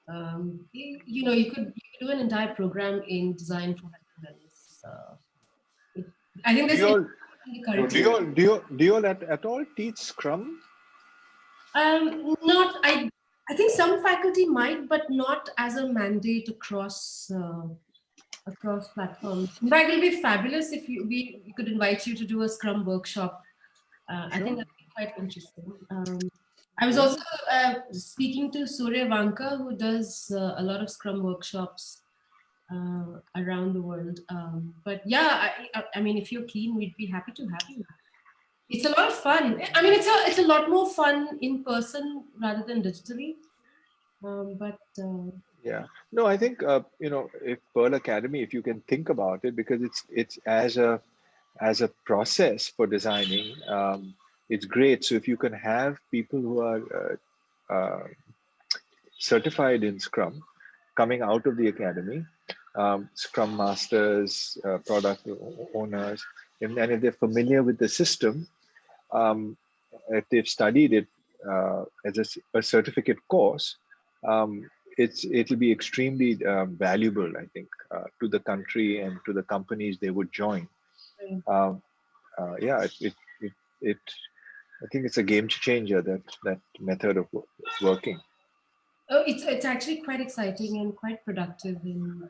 You could do an entire program in design for health and wellness. It, I think Do there's you in all the do you curriculum. all do you do you all at all teach Scrum? Not I think some faculty might, but not as a mandate across platforms. In fact, it will be fabulous if we could invite you to do a Scrum workshop. I think Sure. that would be quite interesting. I was Yeah. also speaking to Surya Vanka, who does a lot of Scrum workshops around the world. But yeah, I mean, if you're keen, we'd be happy to have you. It's a lot of fun. I mean, it's a lot more fun in person rather than digitally. But Yeah. No, I think if Pearl Academy, if you can think about it, because it's as a process for designing, it's great. So if you can have people who are certified in Scrum coming out of the academy, Scrum masters, product owners, and if they're familiar with the system, um, if they've studied it as a certificate course, it'll be extremely valuable, I think, to the country and to the companies they would join. Um, yeah, it I think it's a game changer, that method of working. oh, it's actually quite exciting and quite productive, and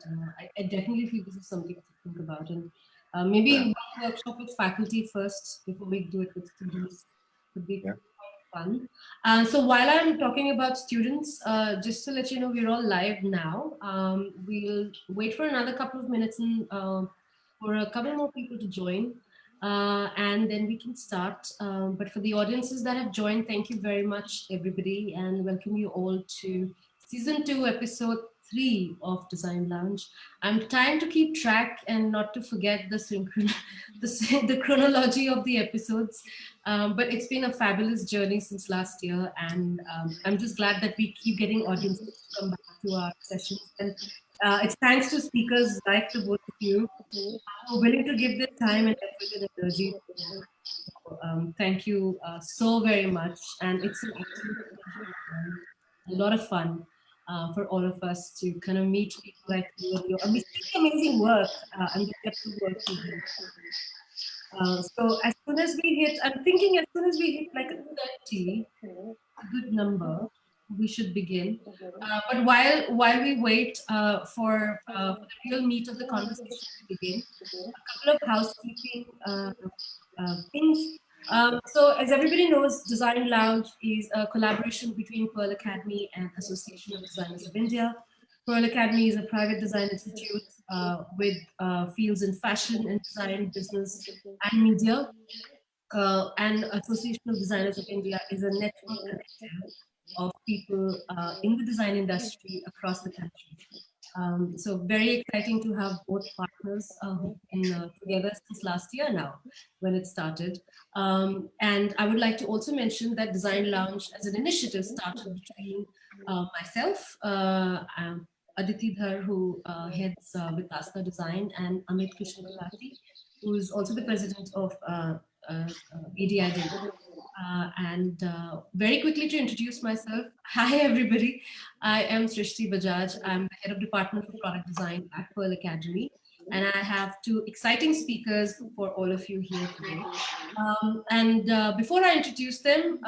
I definitely feel this is something to think about. And Yeah, maybe one workshop with faculty first before we do it with students yeah, could be quite fun. So while I'm talking about students, just to let you know, we're all live now. We'll wait for another couple of minutes and for a couple more people to join. And then we can start. But for the audiences that have joined, thank you very much, everybody, and welcome you all to season 2, episode 3 of Design Lounge. I'm trying to keep track and not to forget the chronology of the episodes. But it's been a fabulous journey since last year, and I'm just glad that we keep getting audiences to come back to our sessions. And it's thanks to speakers like the both of you who are willing to give their time and effort and energy. So, thank you so very much, and it's an absolute pleasure and a lot of fun for all of us to kind of meet people like you and your amazing work and we get to work with you. So as soon as we hit, I'm thinking as soon as we hit like a 30, a good number, we should begin. But while we wait for the real meat of the conversation to begin, a couple of housekeeping things. So as everybody knows, Design Lounge is a collaboration between Pearl Academy and Association of Designers of India. Pearl Academy is a private design institute with fields in fashion and design, business, and media. And Association of Designers of India is a network connective of people in the design industry across the country. So very exciting to have both partners who've been together since last year now when it started. And I would like to also mention that Design Lounge as an initiative started between myself, Aditi Dhar, who heads Vikasna Design, and Amit Kishan Gulati, who is also the president of ADI Delhi. And very quickly to introduce myself, hi everybody, I am Srishti Bajaj. I'm the head of Department for Product Design at Pearl Academy, and I have two exciting speakers for all of you here today. And before I introduce them,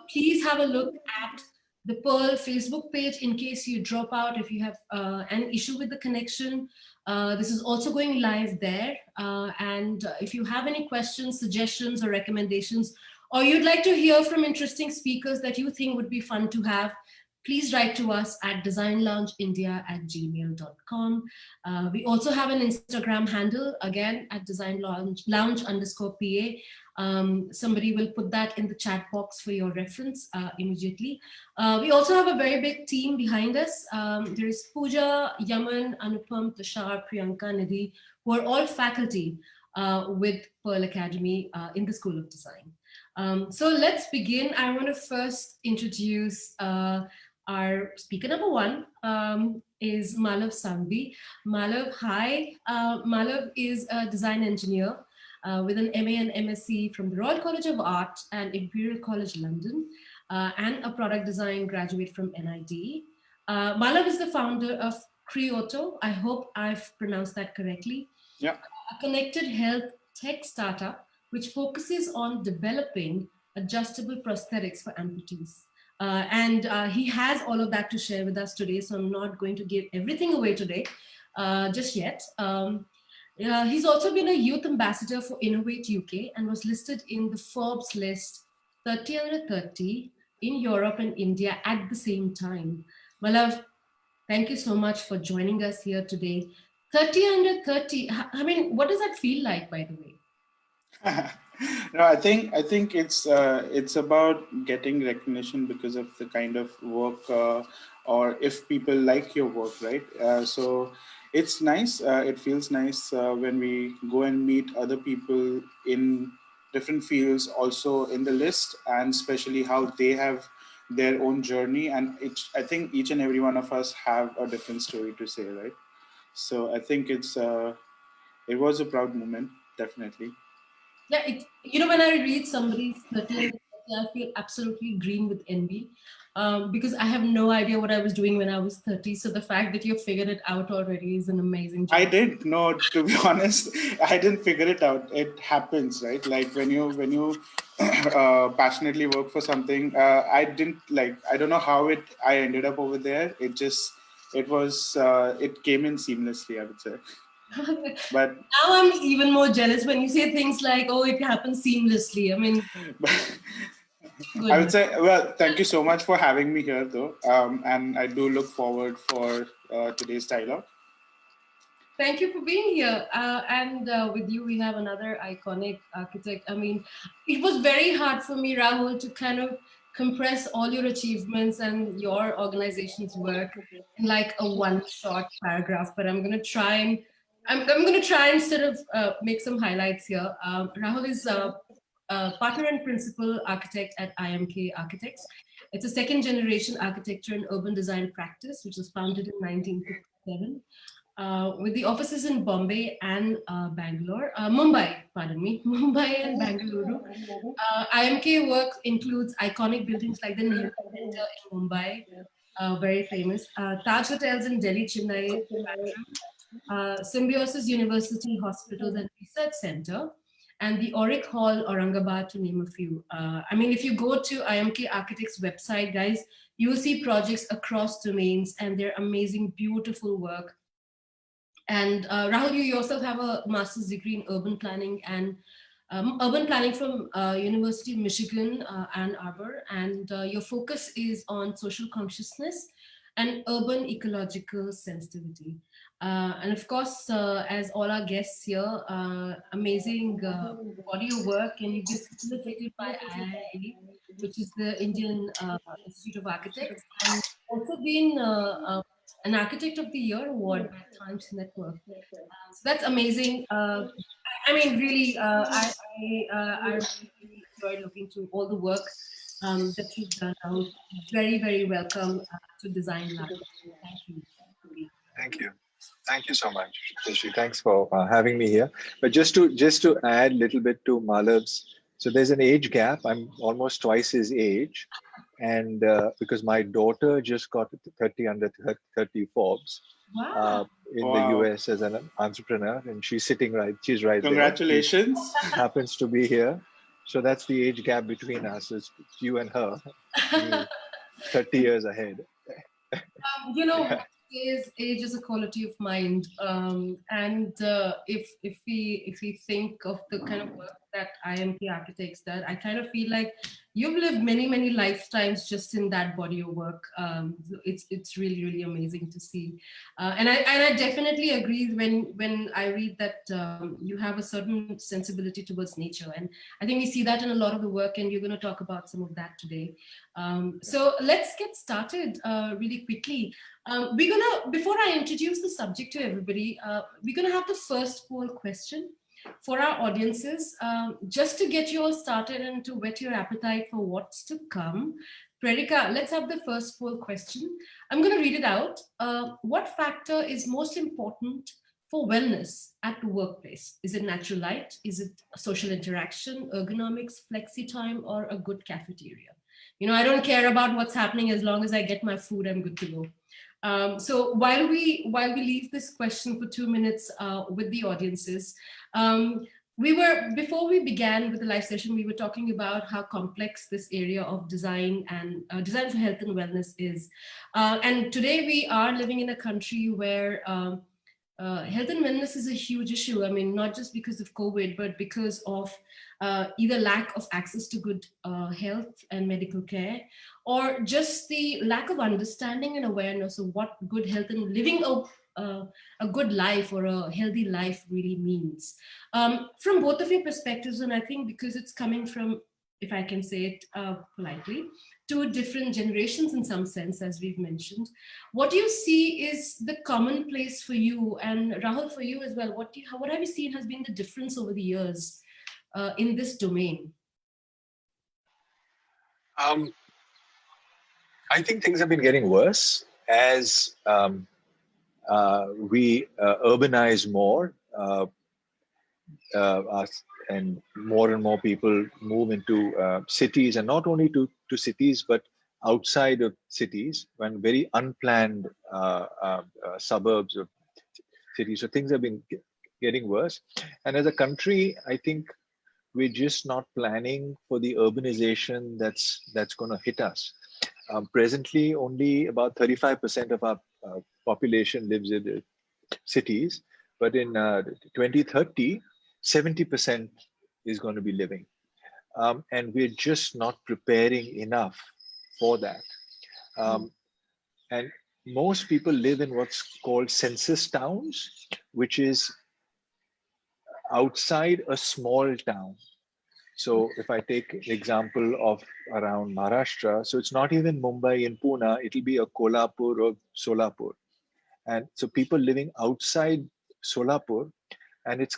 please have a look at the Pearl Facebook page in case you drop out, if you have an issue with the connection. This is also going live there. And if you have any questions, suggestions, or recommendations, or you'd like to hear from interesting speakers that you think would be fun to have, please write to us at designloungeindia@gmail.com. We also have an Instagram handle, again, at designlounge_PA. Somebody will put that in the chat box for your reference immediately. We also have a very big team behind us. There is Pooja, Yaman, Anupam, Tushar, Priyanka, Nidhi, who are all faculty with Pearl Academy in the School of Design. So let's begin. I want to first introduce our speaker number one is Malav Sanghavi. Malav, hi. Malav is a design engineer with an MA and MSc from the Royal College of Art and Imperial College London, and a product design graduate from NID. Malav is the founder of Creoto. I hope I've pronounced that correctly. Yeah. A connected health tech startup which focuses on developing adjustable prosthetics for amputees. And he has all of that to share with us today, so I'm not going to give everything away today just yet. He's also been a youth ambassador for Innovate UK and was listed in the Forbes list 30 under 30 in Europe and India at the same time. Malav, thank you so much for joining us here today. 30 under 30. I mean, what does that feel like, by the way? No, I think it's about getting recognition because of the kind of work, or if people like your work, right? So it's nice. It feels nice when we go and meet other people in different fields, also in the list, and especially how they have their own journey. And I think each and every one of us have a different story to say, right? So I think it was a proud moment, definitely. Yeah, when I read somebody's 30 under 30, I feel absolutely green with envy because I have no idea what I was doing when I was 30. So the fact that you figured it out already is an amazing I job. did no, to be honest, I didn't figure it out. It happens, right? Like when you passionately work for something. I didn't like. I don't know how I ended up over there. It came in seamlessly, I would say. Now But, I'm even more jealous when you say things like, oh, it happens seamlessly. I mean, but I would goodness. say, well, thank you so much for having me here, though. And I do look forward for today's dialogue. Thank you for being here. And with you, we have another iconic architect. I mean, it was very hard for me, Rahul, to kind of compress all your achievements and your organization's work in like a one short paragraph. But I'm going to try and sort of make some highlights here. Rahul is partner and principal architect at IMK Architects. It's a second generation architecture and urban design practice, which was founded in 1957 with the offices in Bombay and Mumbai, pardon me, Mumbai and Bangalore. IMK work includes iconic buildings like the Nehru Center in Mumbai, very famous, Taj Hotels in Delhi, Chennai, Symbiosis University Hospitals and Research Center, and the Auric Hall, Aurangabad, to name a few. I mean, if you go to IMK Architects website, guys, you will see projects across domains and their amazing, beautiful work. And Rahul, you yourself have a master's degree in urban planning from University of Michigan, Ann Arbor, and your focus is on social consciousness and urban ecological sensitivity. And of course, as all our guests here, amazing body of work, and you've been facilitated by IIA, which is the Indian Institute of Architects, and also been an Architect of the Year award by Times Network. So that's amazing. I mean, really, I really enjoyed looking through all the work that you've done. Rahul. Very, very welcome to Design Lab. Thank you for being Thank you. Thank you so much, Rishi. Thanks for having me here. But just to add a little bit to Malav's, so there's an age gap. I'm almost twice his age, and because my daughter just got 30 under 30 Forbes wow. in the Wow. US as an entrepreneur, and she's right there. She Congratulations. happens to be here. So that's the age gap between us. It's you and her. Me, 30 years ahead. What is age is a quality of mind, and if we think of the kind of work that IMP Architects does, I kind of feel like you've lived many lifetimes just in that body of work. So it's really really amazing to see, and I definitely agree when I read that you have a certain sensibility towards nature, and I think we see that in a lot of the work, and we're going to talk about some of that today. So let's get started really quickly. Before I introduce the subject to everybody, we're gonna have the first poll question for our audiences, just to get you all started and to whet your appetite for what's to come. Predika, let's have the first poll question. I'm gonna read it out. What factor is most important for wellness at the workplace? Is it natural light? Is it social interaction, ergonomics, flexi time, or a good cafeteria? I don't care about what's happening as long as I get my food, I'm good to go. So while we leave this question for 2 minutes with the audiences, um, before we began with the live session, we were talking about how complex this area of design and design for health and wellness is. And today we are living in a country where health and wellness is a huge issue. I mean, not just because of COVID, but because of either lack of access to good health and medical care, or just the lack of understanding and awareness of what good health and living a good life or a healthy life really means. From both of your perspectives, and I think because it's coming from, if I can say it politely, two different generations in some sense, as we've mentioned. What do you see is the commonplace for you, and Rahul, for you as well? What have you seen has been the difference over the years in this domain? Um, I think things have been getting worse as we urbanize more, and more people move into cities, and not only to cities, but outside of cities, when very unplanned suburbs of cities. So things have been getting worse. And as a country, I think we're just not planning for the urbanization that's going to hit us. Presently, only about 35% of our population lives in the cities, but in 2030, 70% is going to be living. And we're just not preparing enough for that. And most people live in what's called census towns, which is outside a small town. So if I take an example of around Maharashtra, so it's not even Mumbai and Pune, it'll be a Kolhapur or Solapur. And so people living outside Solapur, and it's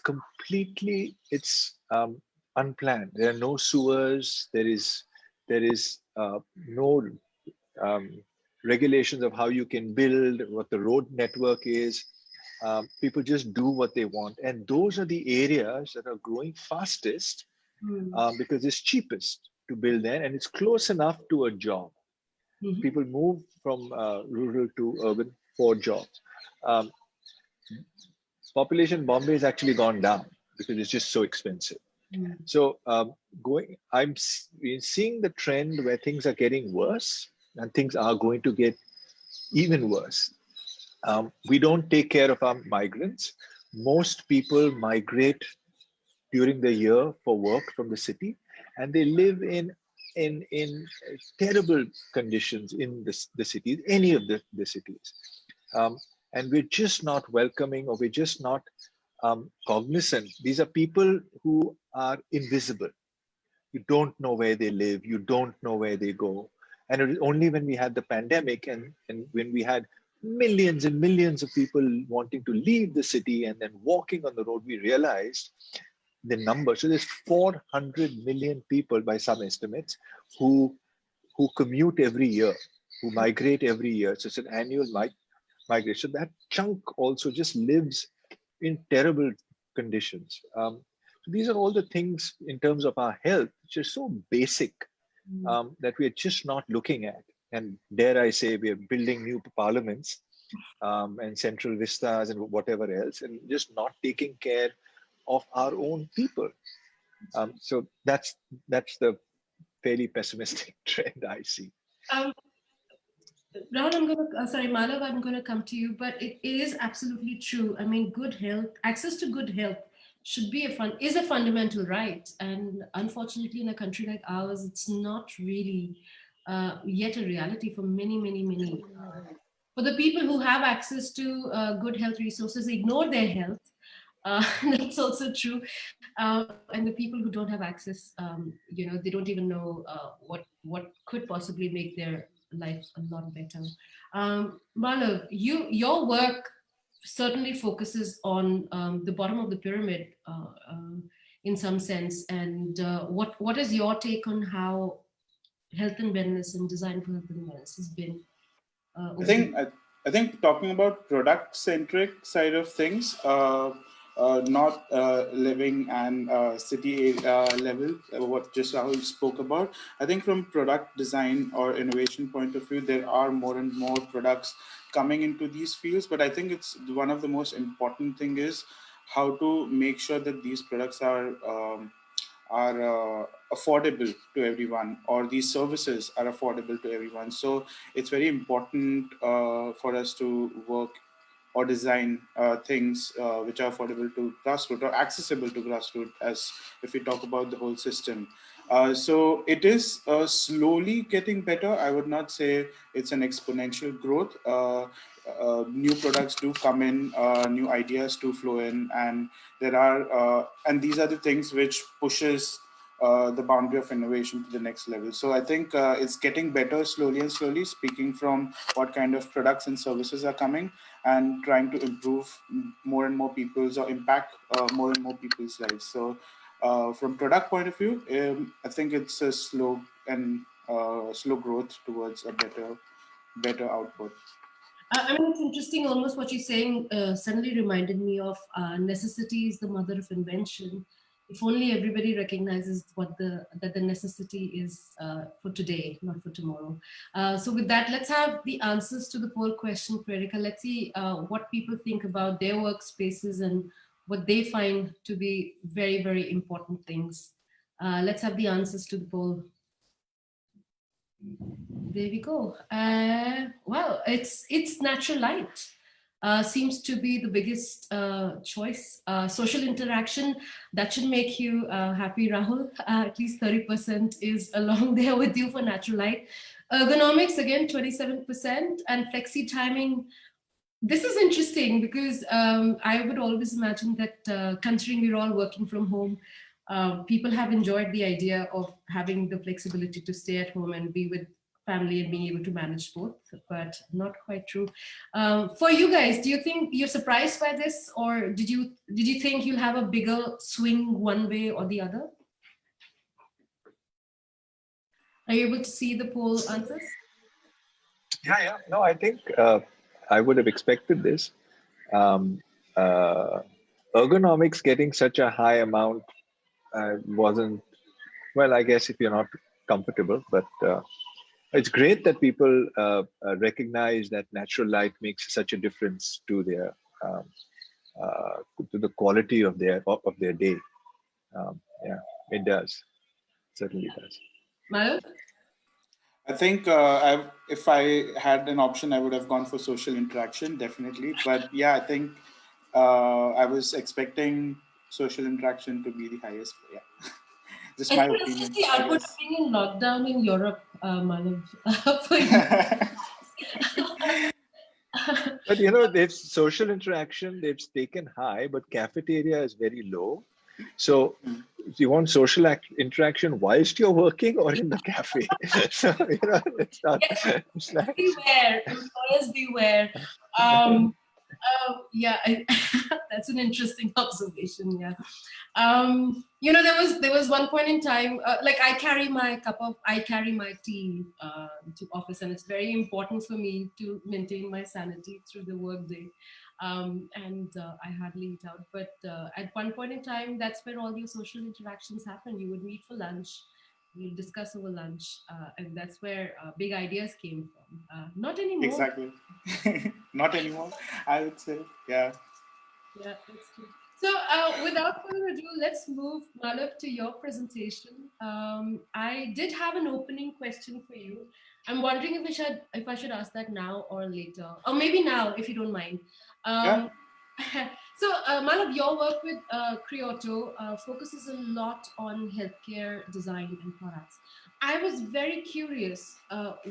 unplanned. There are no sewers. There is no um, regulations of how you can build, what the road network is. People just do what they want, and those are the areas that are growing fastest because it's cheapest to build there, and it's close enough to a job. Mm-hmm. People move from rural to urban for jobs. Um, Population in Bombay has actually gone down because it's just so expensive. So we're seeing the trend where things are getting worse, and things are going to get even worse. We don't take care of our migrants. Most people migrate during the year for work from the city, and they live in terrible conditions in the cities, any of the cities. Um, and we're just not welcoming, or we're just not cognizant. These are people who are invisible. You don't know where they live, you don't know where they go. And it was only when we had the pandemic, and when we had millions and millions of people wanting to leave the city and then walking on the road, we realized the number. So there's 400 million people by some estimates who commute every year, who migrate every year. So it's an annual migration. So that chunk also just lives in terrible conditions. So these are all the things in terms of our health, which are so basic, that we are just not looking at. And dare I say, we are building new parliaments and central vistas and whatever else, and just not taking care of our own people. So that's the fairly pessimistic trend I see. Um, Rahul, I'm going to, sorry, Malav, I'm going to come to you, but it is absolutely true. I mean, good health, access to good health should be is a fundamental right. And unfortunately, in a country like ours, it's not really yet a reality for many, many, many. For the people who have access to good health resources, ignore their health. That's also true. And the people who don't have access, they don't even know what could possibly make their life a lot better. Malav, your work certainly focuses on the bottom of the pyramid in some sense. And what is your take on how health and wellness and design for health and wellness has been I over the think I think talking about product centric side of things, not living and city level, what just Rahul spoke about. I think from product design or innovation point of view, there are more and more products coming into these fields, but I think it's one of the most important thing is how to make sure that these products are affordable to everyone, or these services are affordable to everyone. So it's very important for us to work or design things which are affordable to grassroots or accessible to grassroots, as if we talk about the whole system. So it is slowly getting better. I would not say it's an exponential growth. New products do come in, new ideas do flow in, and there are and these are the things which pushes the boundary of innovation to the next level. So I think it's getting better slowly and slowly, speaking from what kind of products and services are coming, and trying to improve more and more people's, or impact more and more people's lives. So from product point of view, I think it's a slow growth towards a better output. I mean, it's interesting. Almost what you're saying suddenly reminded me of necessity is the mother of invention. If only everybody recognizes what the necessity is for today, not for tomorrow. So with that, let's have the answers to the poll question, Prerika. Let's see what people think about their workspaces and what they find to be very, very important things. Let's have the answers to the poll. There we go. Well, it's natural light. Seems to be the biggest choice. Social interaction, that should make you happy, Rahul. At least 30% is along there with you for natural light. Ergonomics, again, 27%. And flexi timing, this is interesting because I would always imagine that considering we're all working from home, people have enjoyed the idea of having the flexibility to stay at home and be with family and being able to manage both, but not quite true. For you guys, do you think you're surprised by this, or did you think you'll have a bigger swing one way or the other? Are you able to see the poll answers? Yeah. No, I think I would have expected this. Um, uh, Ergonomics getting such a high amount wasn't, well, I guess if you're not comfortable, but it's great that people recognize that natural light makes such a difference to their um, to the quality of their day. Yeah, it does. Certainly does. Malav? I think if I had an option, I would have gone for social interaction, definitely. But yeah, I think I was expecting social interaction to be the highest. Yeah, just I my think it's just opinion, the I output of guess. being in lockdown in Europe, Malav, for you. But they've social interaction, they've taken high, but cafeteria is very low. So if you want social interaction whilst you're working or in the cafe. So it's not. Yes, It's not. beware, employers beware. Um, yeah, that's an interesting observation. Yeah. There was one point in time, like I carry my tea to office, and it's very important for me to maintain my sanity through the workday. And I hardly eat out, but at one point in time, that's where all your social interactions happen. You would meet for lunch, you discuss over lunch, and that's where big ideas came from. Not anymore. Exactly. Not anymore, I would say. Yeah. Yeah, that's true. So, without further ado, let's move, Malav, to your presentation. I did have an opening question for you. I'm wondering if I should ask that now or later, or maybe now, if you don't mind. Yeah. Um, so, Malav, your work with Creoto focuses a lot on healthcare design and products. I was very curious.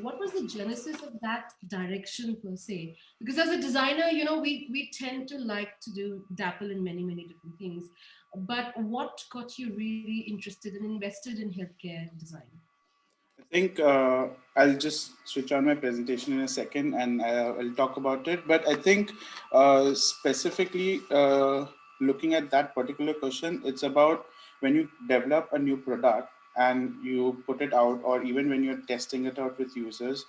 What was the genesis of that direction per se? Because as a designer, we tend to like to dabble in many, many different things. But what got you really interested and invested in healthcare design? I think I'll just switch on my presentation in a second, and I'll talk about it. But I think specifically looking at that particular question, it's about when you develop a new product and you put it out, or even when you're testing it out with users,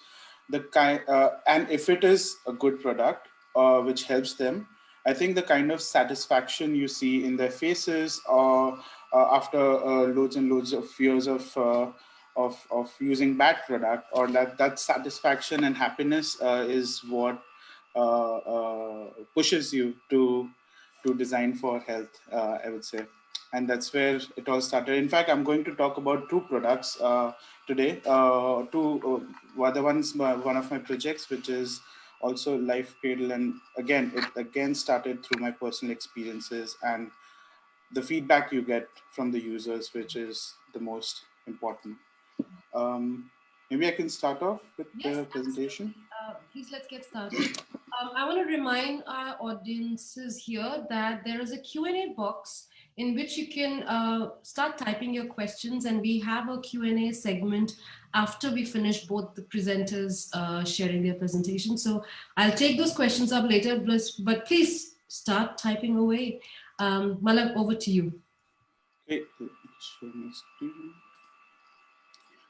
and if it is a good product which helps them, I think the kind of satisfaction you see in their faces, or after loads and loads of years of using bad product, or that satisfaction and happiness is what pushes you to design for health, I would say. And that's where it all started. In fact, I'm going to talk about two products today. Two other ones, one of my projects, which is also Life Cradle, and again, it again started through my personal experiences and the feedback you get from the users, which is the most important. Um, Maybe I can start off with Yes, the presentation. absolutely. Please, let's get started. I want to remind our audiences here that there is a Q&A box in which you can start typing your questions, and we have a Q&A segment after we finish both the presenters sharing their presentation. So I'll take those questions up later, but please start typing away. Malav, over to you. Okay, let me show my screen.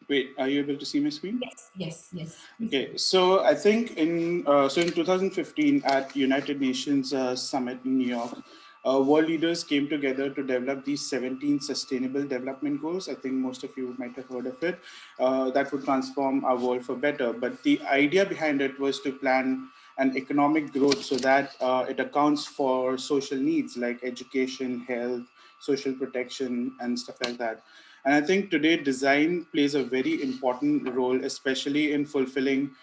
Wait, are you able to see my screen? Yes, yes, yes. Please go. Okay, so I think in 2015 at United Nations Summit in New York, world leaders came together to develop these 17 Sustainable Development Goals. I think most of you might have heard of it. That would transform our world for better. But the idea behind it was to plan an economic growth so that it accounts for social needs like education, health, social protection, and stuff like that. And I think today design plays a very important role, especially in fulfilling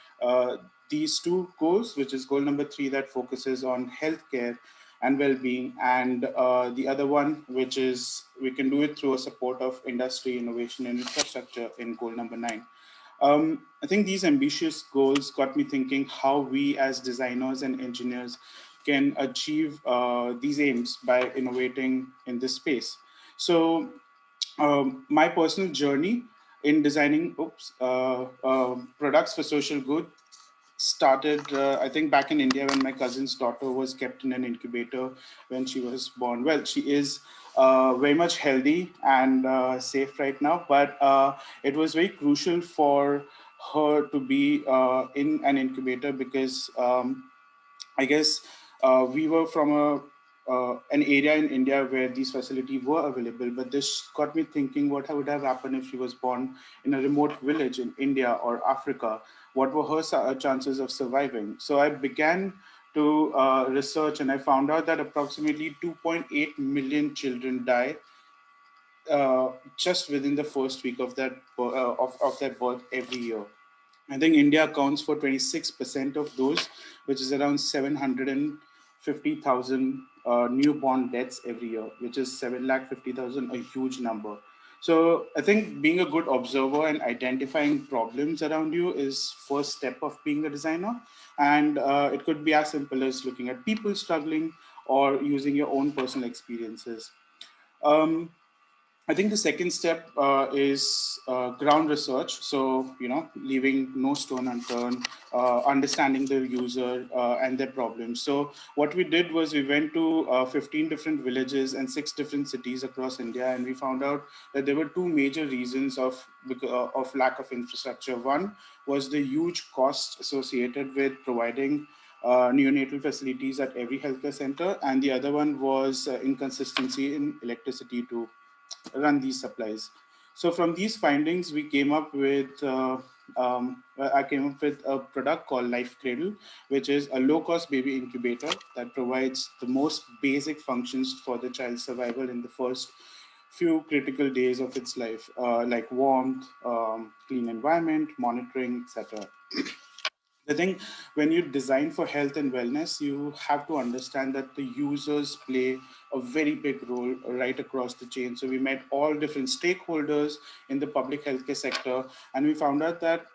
these two goals, which is goal number 3 that focuses on healthcare and well-being, and the other one, which is we can do it through a support of industry, innovation, and infrastructure in goal number 9. I think these ambitious goals got me thinking how we as designers and engineers can achieve these aims by innovating in this space. So my personal journey in designing products for social good started, I think, back in India when my cousin's daughter was kept in an incubator when she was born. Well, she is very much healthy and safe right now, but it was very crucial for her to be in an incubator because I guess we were from an area in India where these facilities were available, but this got me thinking what would have happened if she was born in a remote village in India or Africa? What were her chances of surviving? So I began to research, and I found out that approximately 2.8 million children die just within the first week of of their birth every year. I think India accounts for 26% of those, which is around 750,000 newborn deaths every year, which is 750,000, a huge number. So I think being a good observer and identifying problems around you is first step of being a designer. And it could be as simple as looking at people struggling or using your own personal experiences. Um, I think the second step is ground research. So, leaving no stone unturned, understanding the user and their problems. So, what we did was we went to 15 different villages and 6 different cities across India, and we found out that there were two major reasons of lack of infrastructure. One was the huge cost associated with providing neonatal facilities at every healthcare center, and the other one was inconsistency in electricity to run these supplies. So from these findings, we came up with I came up with a product called Life Cradle, which is a low-cost baby incubator that provides the most basic functions for the child's survival in the first few critical days of its life, like warmth, clean environment, monitoring, etc. I think when you design for health and wellness, you have to understand that the users play a very big role right across the chain. So we met all different stakeholders in the public healthcare sector, and we found out that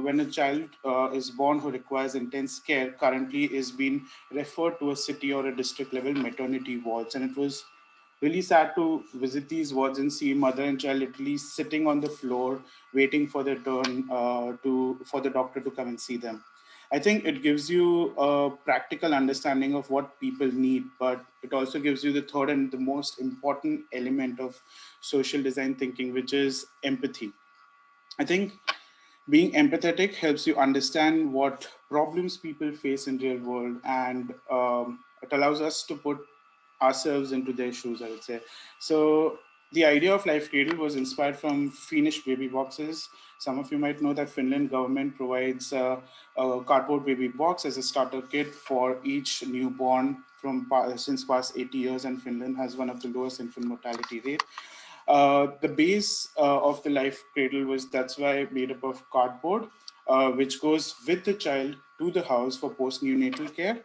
when a child is born who requires intense care, currently is being referred to a city or a district level maternity wards, and it was really sad to visit these wards and see mother and child literally sitting on the floor waiting for their turn to for the doctor to come and see them. I think it gives you a practical understanding of what people need, but it also gives you the third and the most important element of social design thinking, which is empathy. I think being empathetic helps you understand what problems people face in real world, and it allows us to put ourselves into their shoes, I would say. So The idea of Life Cradle was inspired from Finnish baby boxes. Some of you might know that Finland government provides a cardboard baby box as a starter kit for each newborn since past 80 years, and Finland has one of the lowest infant mortality rate. The base of the Life Cradle was that's why made up of cardboard, which goes with the child to the house for postnatal care.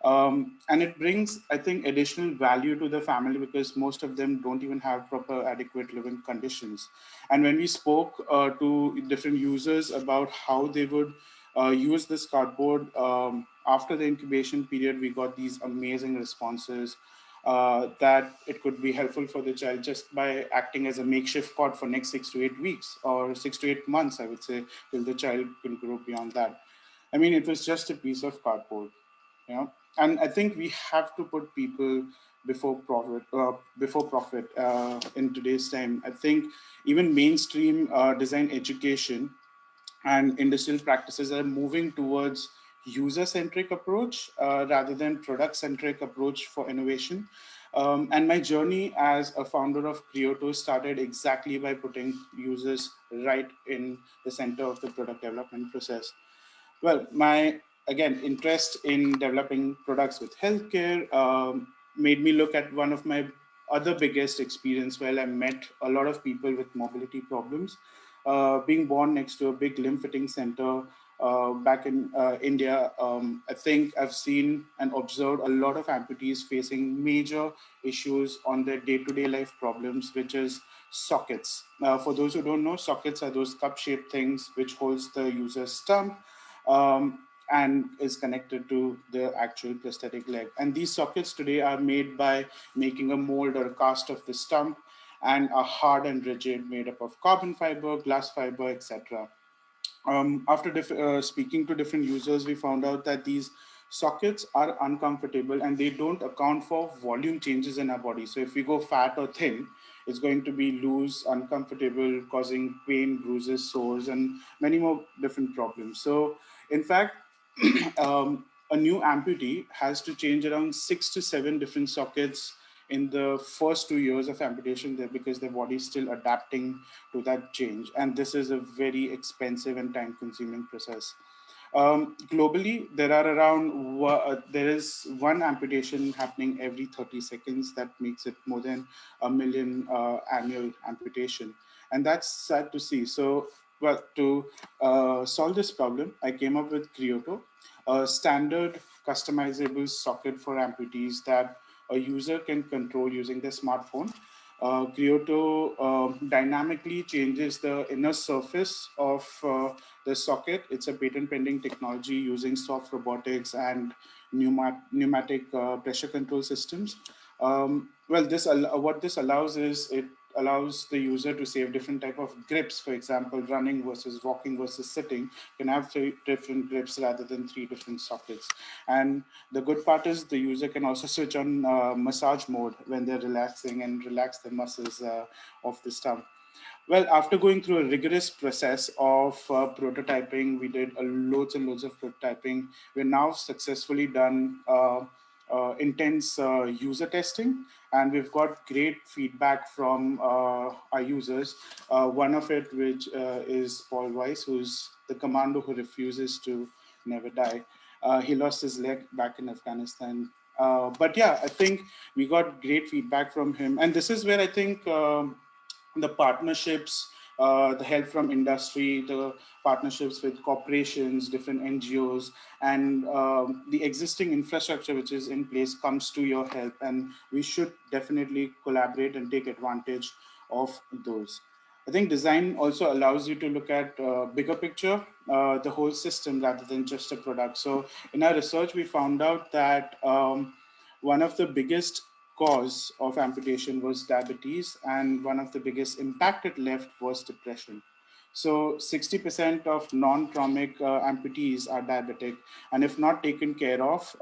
And it brings, I think, additional value to the family because most of them don't even have proper adequate living conditions. And when we spoke to different users about how they would use this cardboard after the incubation period, we got these amazing responses that it could be helpful for the child just by acting as a makeshift cot for next 6 to 8 weeks or 6 to 8 months, I would say, till the child can grow beyond that. I mean, it was just a piece of cardboard, you know. And I think we have to put people before profit. In today's time, I think even mainstream design education and industrial practices are moving towards user-centric approach rather than product-centric approach for innovation. And my journey as a founder of Kyoto started exactly by putting users right in the center of the product development process. Well, my again interest in developing products with healthcare made me look at one of my other biggest experience where I met a lot of people with mobility problems. Being born next to a big limb fitting center back in India, I think I've seen and observed a lot of amputees facing major issues on their day-to-day life problems, which is sockets. For those who don't know, sockets are those cup-shaped things which holds the user's stump and is connected to the actual prosthetic leg. And these sockets today are made by making a mold or a cast of the stump and are hard and rigid, made up of carbon fiber, glass fiber, etc. After speaking to different users, we found out that these sockets are uncomfortable and they don't account for volume changes in our body. So if we go fat or thin, it's going to be loose, uncomfortable, causing pain, bruises, sores, and many more different problems. So, in fact, a new amputee has to change around 6 to 7 different sockets in the first 2 years of amputation there because their body is still adapting to that change. And this is a very expensive and time consuming process. Globally, there is one amputation happening every 30 seconds. That makes it more than a million annual amputation, and that's sad to see. So, well, to solve this problem, I came up with Cryoto, a standard customizable socket for amputees that a user can control using their smartphone. Kyoto dynamically changes the inner surface of the socket. It's a patent pending technology using soft robotics and pneumatic pressure control systems. What this allows is it allows the user to save different type of grips. For example, running versus walking versus sitting can have 3 different grips rather than 3 different sockets. And the good part is the user can also switch on massage mode when they're relaxing and relax the muscles of the stump. Well, after going through a rigorous process of prototyping, we did loads and loads of prototyping. We're now successfully done intense user testing, and we've got great feedback from our users. One of it, which is Paul Weiss, who's the commando who refuses to never die. He lost his leg back in Afghanistan. But yeah, I think we got great feedback from him. And this is where I think the partnerships, the help from industry, the partnerships with corporations, different NGOs, and the existing infrastructure which is in place comes to your help. And we should definitely collaborate and take advantage of those. I think design also allows you to look at bigger picture, the whole system rather than just a product. So in our research, we found out that one of the biggest cause of amputation was diabetes, and one of the biggest impact it left was depression. So 60% of non-traumatic amputees are diabetic, and if not taken care of,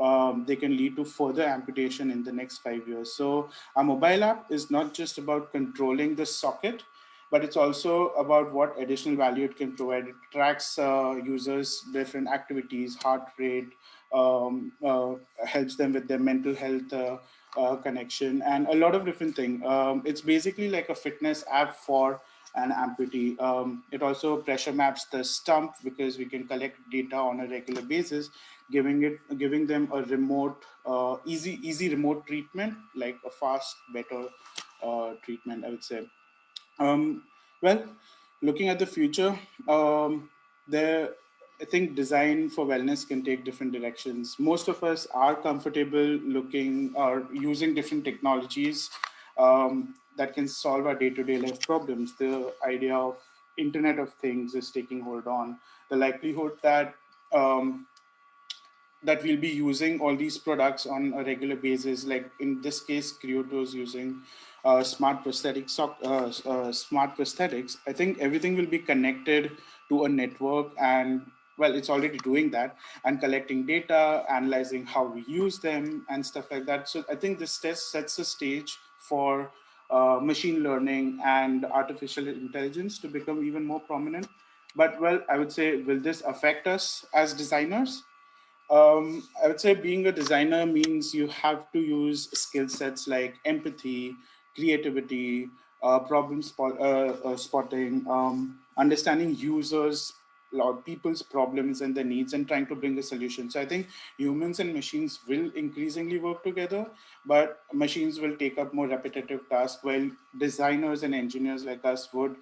they can lead to further amputation in the next 5 years. So our mobile app is not just about controlling the socket, but it's also about what additional value it can provide. It tracks users' different activities, heart rate, helps them with their mental health connection, and a lot of different things. It's basically like a fitness app for an amputee. It also pressure maps the stump because we can collect data on a regular basis, giving them a remote, easy remote treatment, like a fast, better treatment, I would say. Um, well, looking at the future, there, I think design for wellness can take different directions. Most of us are comfortable looking or using different technologies that can solve our day-to-day life problems. The idea of Internet of Things is taking hold on. The likelihood um, that we'll be using all these products on a regular basis. Like in this case, Kyoto is using smart prosthetics. I think everything will be connected to a network, and well, it's already doing that and collecting data, analyzing how we use them, and stuff like that. So I think this test sets the stage for machine learning and artificial intelligence to become even more prominent. But well, I would say, will this affect us as designers? I would say being a designer means you have to use skill sets like empathy, creativity, spotting, understanding users or people's problems and their needs, and trying to bring a solution. So I think humans and machines will increasingly work together, but machines will take up more repetitive tasks, while designers and engineers like us would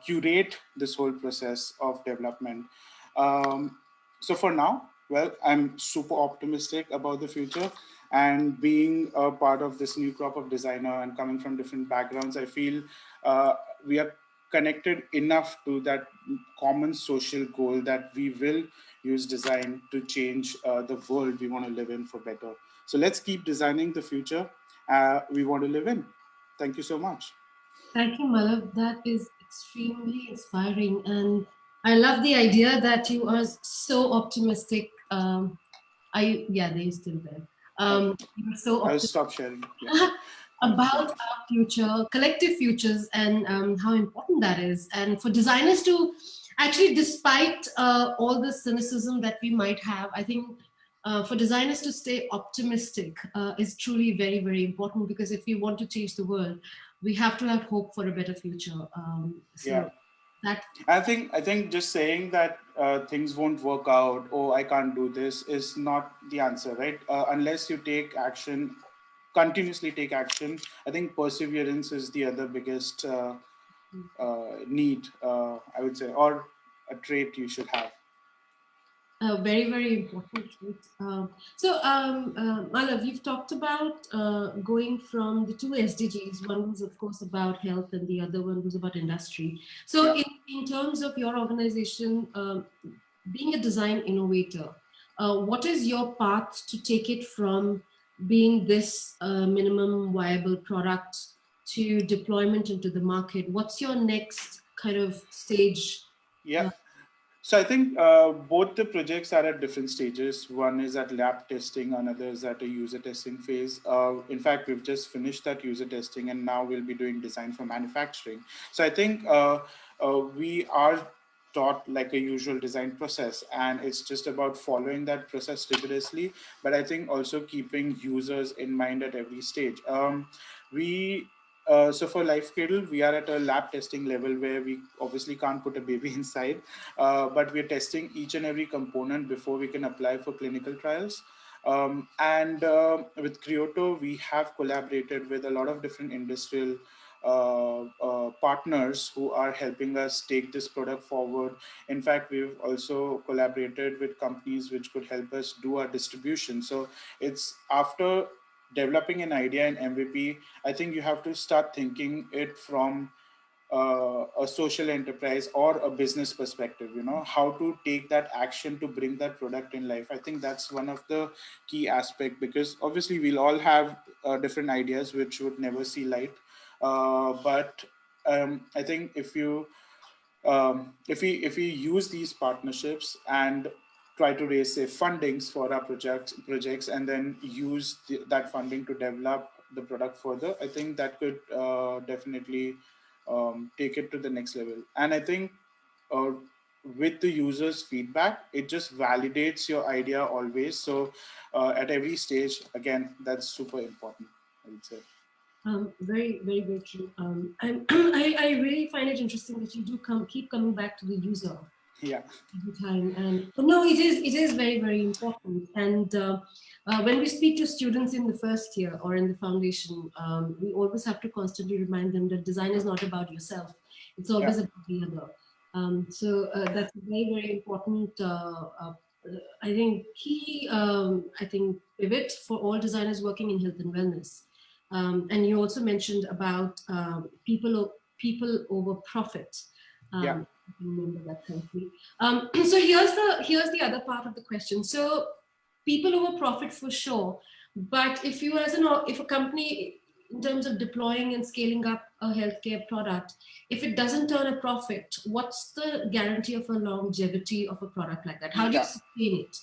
curate this whole process of development. Um, so for now, well, I'm super optimistic about the future, and being a part of this new crop of designer and coming from different backgrounds, I feel we are connected enough to that common social goal that we will use design to change the world we want to live in for better. So let's keep designing the future we want to live in. Thank you so much. Thank you, Malav. That is extremely inspiring. And I love the idea that you are so optimistic. Yeah, they're still there. You're so I'll optimistic stop sharing. Yeah. about our future, collective futures, and how important that is. And for designers to actually, despite all the cynicism that we might have, I think for designers to stay optimistic is truly very, very important, because if we want to change the world, we have to have hope for a better future. Yeah. So that I think just saying that things won't work out, oh, I can't do this, is not the answer, right? Unless you take action, continuously take action. I think perseverance is the other biggest need, I would say, or a trait you should have. very, very important trait. Malav, you've talked about going from the two SDGs. One was, of course, about health, and the other one was about industry. So, Yeah. in terms of your organization, being a design innovator, what is your path to take it from being this minimum viable product to deployment into the market? What's your next kind of stage? Yeah. So I think both the projects are at different stages. One is at lab testing, another is at a user testing phase. In fact, we've just finished that user testing, and now we'll be doing design for manufacturing. So I think we are taught like a usual design process, and it's just about following that process rigorously. But I think also keeping users in mind at every stage. We so for Life Cradle, we are at a lab testing level where we obviously can't put a baby inside, but we're testing each and every component before we can apply for clinical trials. And with Kyoto, we have collaborated with a lot of different industrial partners who are helping us take this product forward. In fact, we've also collaborated with companies which could help us do our distribution. So it's after developing an idea in MVP, I think you have to start thinking it from a social enterprise or a business perspective, how to take that action to bring that product in life. I think that's one of the key aspect, because obviously we'll all have different ideas which would never see light, but I think if we use these partnerships and try to raise, say, fundings for our projects, and then use that funding to develop the product further, I think that could definitely take it to the next level. And I think uh, with the user's feedback, it just validates your idea always. So at every stage, again, that's super important, I would say. Very, very, very true. I really find it interesting that you do keep coming back to the user Yeah. every time. And no, it is very, very important. And when we speak to students in the first year or in the foundation, we always have to constantly remind them that design is not about yourself. It's Yeah. always about the other. So that's a very, very important. I think key. I think pivot for all designers working in health and wellness. And you also mentioned about people over profit. Yeah. I can remember that correctly. So here's the other part of the question. So people over profit for sure, but if a company in terms of deploying and scaling up a healthcare product, if it doesn't turn a profit, what's the guarantee of a longevity of a product like that? How do you Yeah. sustain it?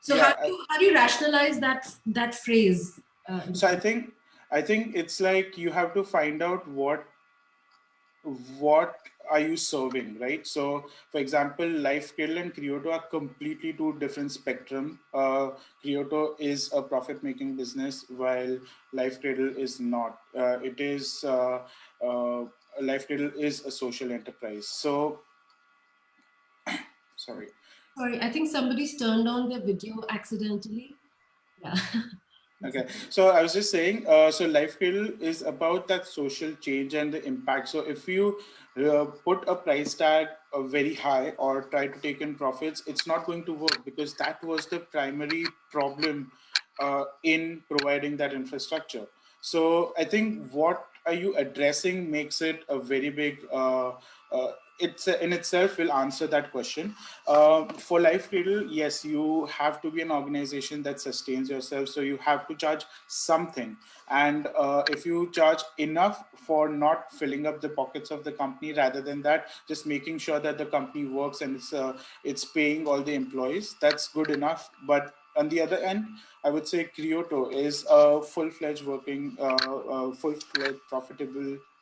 So Yeah. how do you rationalize that phrase? In So front of I think it's like you have to find out what are you serving, right? So for example, Life Kale and Kyoto are completely two different spectrum. Kyoto is a profit making business, while Life Cradle is not. It is uh, Life Cradle is a social enterprise. So sorry. Sorry, I think somebody's turned on their video accidentally. Yeah. It's Okay, okay. so I was just saying, so Life Cradle is about that social change and the impact. So if you put a price tag very high or try to take in profits, it's not going to work, because that was the primary problem in providing that infrastructure. So I think what are you addressing makes it a very big. It's in itself will answer that question. For Life Cradle, yes, you have to be an organization that sustains yourself, so you have to charge something. And if you charge enough for not filling up the pockets of the company, rather than that, just making sure that the company works and it's paying all the employees, that's good enough. But on the other end, I would say Kyoto is a full-fledged working, full-fledged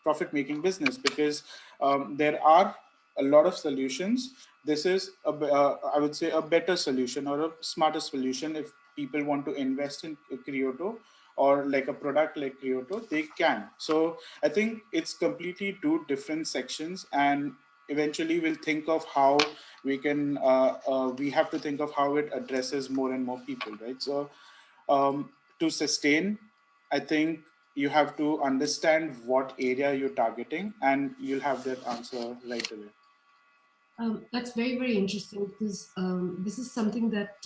profit-making business, because there are a lot of solutions. This is I would say a better solution or a smarter solution. If people want to invest in Kyoto or like a product like Kyoto, they can. So I think it's completely two different sections, and eventually we'll think of how we have to think of how it addresses more and more people, right? So to sustain, I think you have to understand what area you're targeting, and you'll have that answer right away. That's very, very interesting because this is something that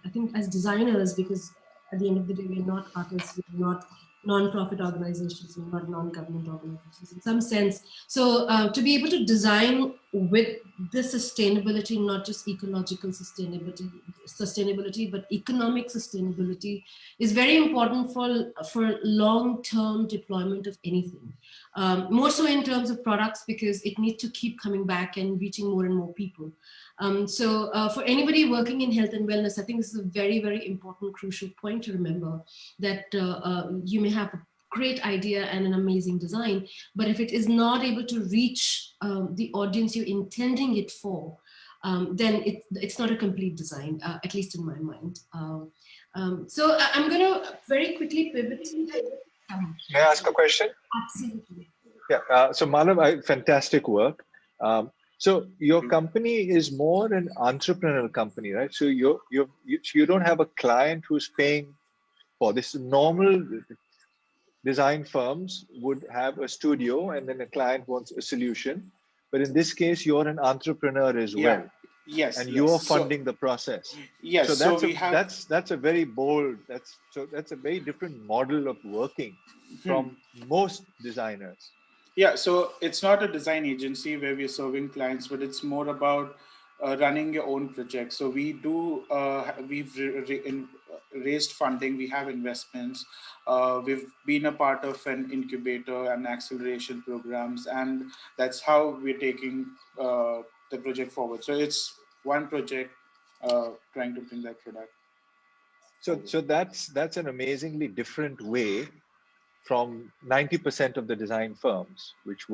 I think as designers, because at the end of the day, we're not artists, we're not non-profit organizations, we're not non-government organizations in some sense. So to be able to design with the sustainability, not just ecological sustainability, but economic sustainability is very important for long-term deployment of anything. More so in terms of products because it needs to keep coming back and reaching more and more people. So for anybody working in health and wellness, I think this is a very, very important, crucial point to remember that you may have a great idea and an amazing design, but if it is not able to reach the audience you're intending it for, then it's not a complete design, at least in my mind. I'm going to very quickly pivot. May I ask a question? Absolutely. Yeah. So Malav, fantastic work. So your company is more an entrepreneurial company, right? So you don't have a client who's paying for this. Normal design firms would have a studio and then a client wants a solution, but in this case, you're an entrepreneur as Yeah. well, Yes. and Yes. you're So funding the process. yes. So So that's a we have. that's a very bold. That's a very different model of working from most designers. Yeah, so it's not a design agency where we're serving clients, but it's more about running your own project. So we've raised funding, we have investments, we've been a part of an incubator and acceleration programs, and that's how we're taking the project forward. So it's one project trying to bring that product So forward. that's an amazingly different way from 90% of the design firms which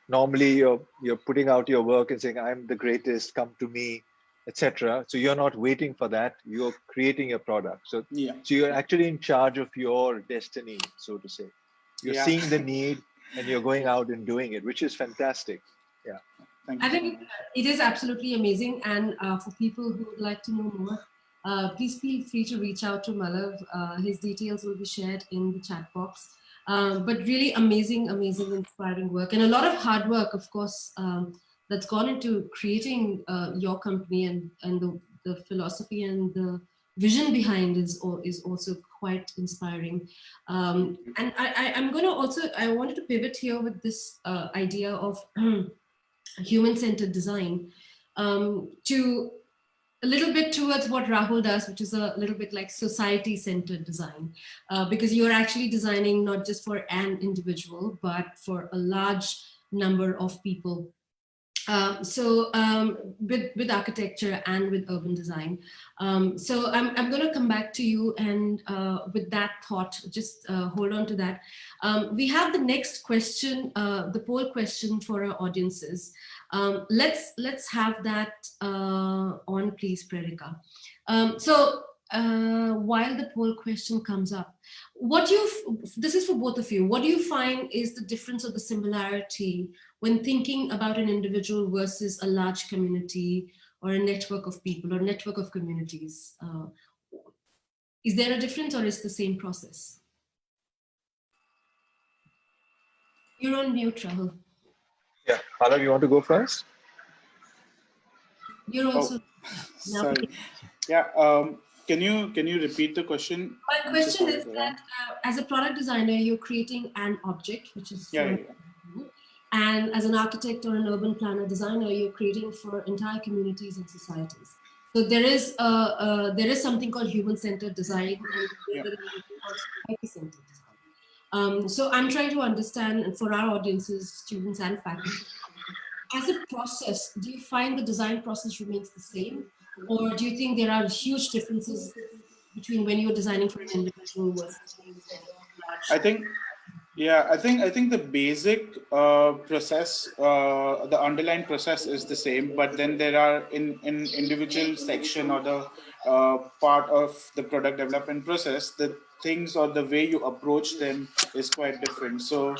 normally you're putting out your work and saying, I'm the greatest, come to me, etc. So you're not waiting for that, you're creating a product. So Yeah. so you're actually in charge of your destiny, so to say. You're Yeah. seeing the need and you're going out and doing it, which is fantastic. Yeah. Thank I you so think much. it is absolutely amazing. And for people who would like to know more, please feel free to reach out to Malav. His details will be shared in the chat box. But really amazing, amazing, inspiring work, and a lot of hard work, of course, that's gone into creating your company, and the philosophy and the vision behind is also quite inspiring. And I'm going to also, I wanted to pivot here with this idea of human-centered design, to a little bit towards what Rahul does, which is a little bit like society-centered design, because you're actually designing not just for an individual, but for a large number of people. With architecture and with urban design. So I'm going to come back to you, and with that thought, just hold on to that. We have the next question, the poll question for our audiences. Let's have that on, please, Prerika. While the poll question comes up, this is for both of you, what do you find is the difference or the similarity when thinking about an individual versus a large community or a network of people or network of communities? Is there a difference, or is the same process? You're on mute, Rahul. Yeah. Malav, you want to go first? You're also now. Sorry. Yeah. Can you repeat the question? My question is that as a product designer, you're creating an object, which is Yeah, for, yeah. and as an architect or an urban planner designer, you're creating for entire communities and societies. So there is something called human-centered design, and Yeah. there is something called society-centered design. So I'm trying to understand, for our audiences, students and faculty, as a process, do you find the design process remains the same, or do you think there are huge differences between when you're designing for an individual versus when you're designing for a I large? think Yeah, I think the basic process, the underlying process is the same, but then there are in individual section or the part of the product development process, the things or the way you approach them is quite different. So,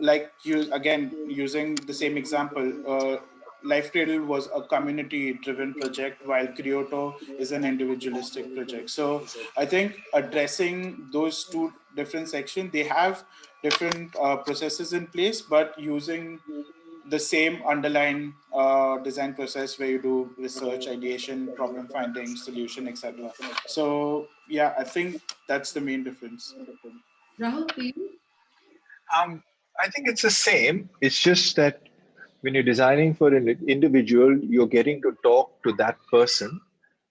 like you again using the same example. Life Cradle was a community-driven project, while Kyoto is an individualistic project. So I think addressing those two different sections, they have different processes in place, but using the same underlying design process where you do research, ideation, problem finding, solution, etc. So yeah, I think that's the main difference. Rahul, for you? I think it's the same. It's just that when you're designing for an individual, you're getting to talk to that person,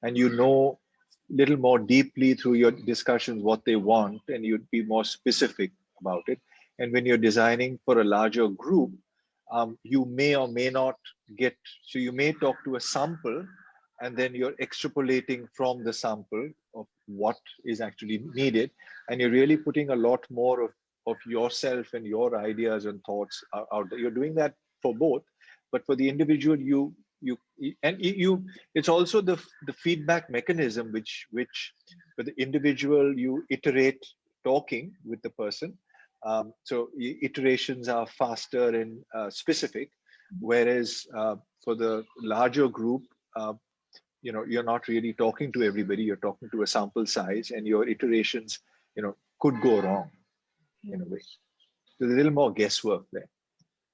and you know little more deeply through your discussions what they want, and you'd be more specific about it. And when you're designing for a larger group, you may or may not get. So you may talk to a sample, and then you're extrapolating from the sample of what is actually needed, and you're really putting a lot more of yourself and your ideas and thoughts out there. You're doing that for both, but for the individual, you and you it's also the feedback mechanism which for the individual you iterate talking with the person. So iterations are faster and specific, whereas for the larger group, you're not really talking to everybody, you're talking to a sample size, and your iterations could go wrong in a way. There's a little more guesswork there.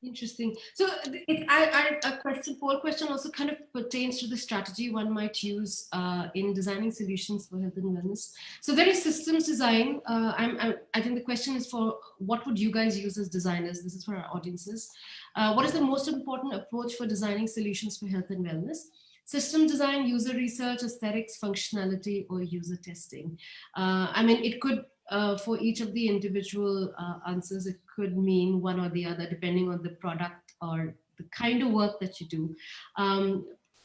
Interesting. So a question, poll question also kind of pertains to the strategy one might use in designing solutions for health and wellness. So there is systems design. I think the question is for what would you guys use as designers? This is for our audiences. What is the most important approach for designing solutions for health and wellness? System design, user research, aesthetics, functionality, or user testing. I mean, it could, for each of the individual answers, it could mean one or the other, depending on the product or the kind of work that you do.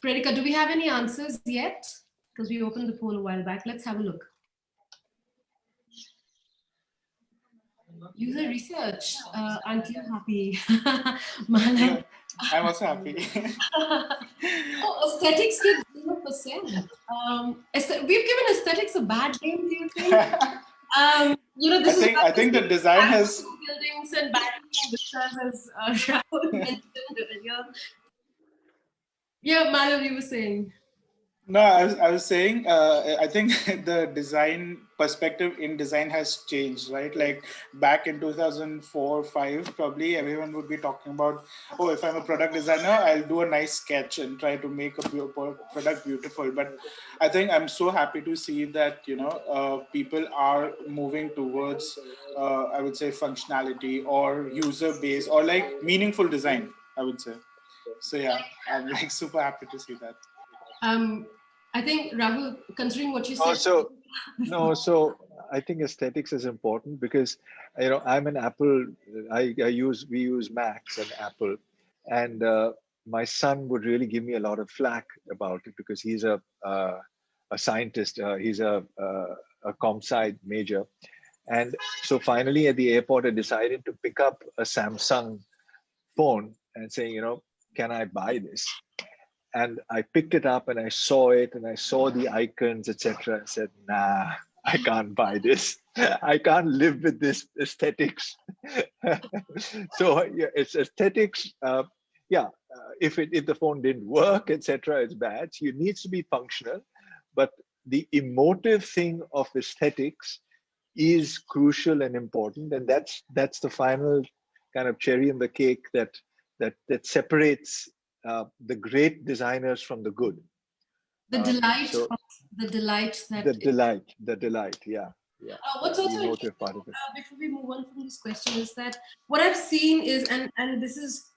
Predika, do we have any answers yet? Because we opened the poll a while back. Let's have a look. User research. Aren't you happy? Yeah, Malav? I'm also happy. Oh, aesthetics get 0%. We've given aesthetics a bad name, do you think? This is why I we think the see design bad has. buildings and bad looking vistas, as Rahul mentioned earlier. Yeah, Malav, you were saying. No, I was saying, I think the design perspective in design has changed, right? Like back in 2004, 5, probably everyone would be talking about, oh, if I'm a product designer, I'll do a nice sketch and try to make a product beautiful. But I think I'm so happy to see that, people are moving towards, I would say, functionality or user base or like meaningful design, I would say. So yeah, I'm like super happy to see that. Um, I think Rahul, considering what you Oh, said so before, no, so I think aesthetics is important because I'm an Apple. We use Macs and Apple, and my son would really give me a lot of flack about it because he's a scientist. He's a comp sci major, and so finally at the airport, I decided to pick up a Samsung phone and saying, can I buy this? And I picked it up and I saw it and I saw the icons, etc. I said, nah, I can't buy this. I can't live with this aesthetics. So yeah, it's aesthetics. If the phone didn't work, etc., it's bad. So it needs to be functional, but the emotive thing of aesthetics is crucial and important, and that's the final kind of cherry in the cake that separates the great designers from the good. the delight So of the delight the that delight, yeah, what's the also emotive interesting, part of it. before we move on from this question, is that what I've seen is, and this is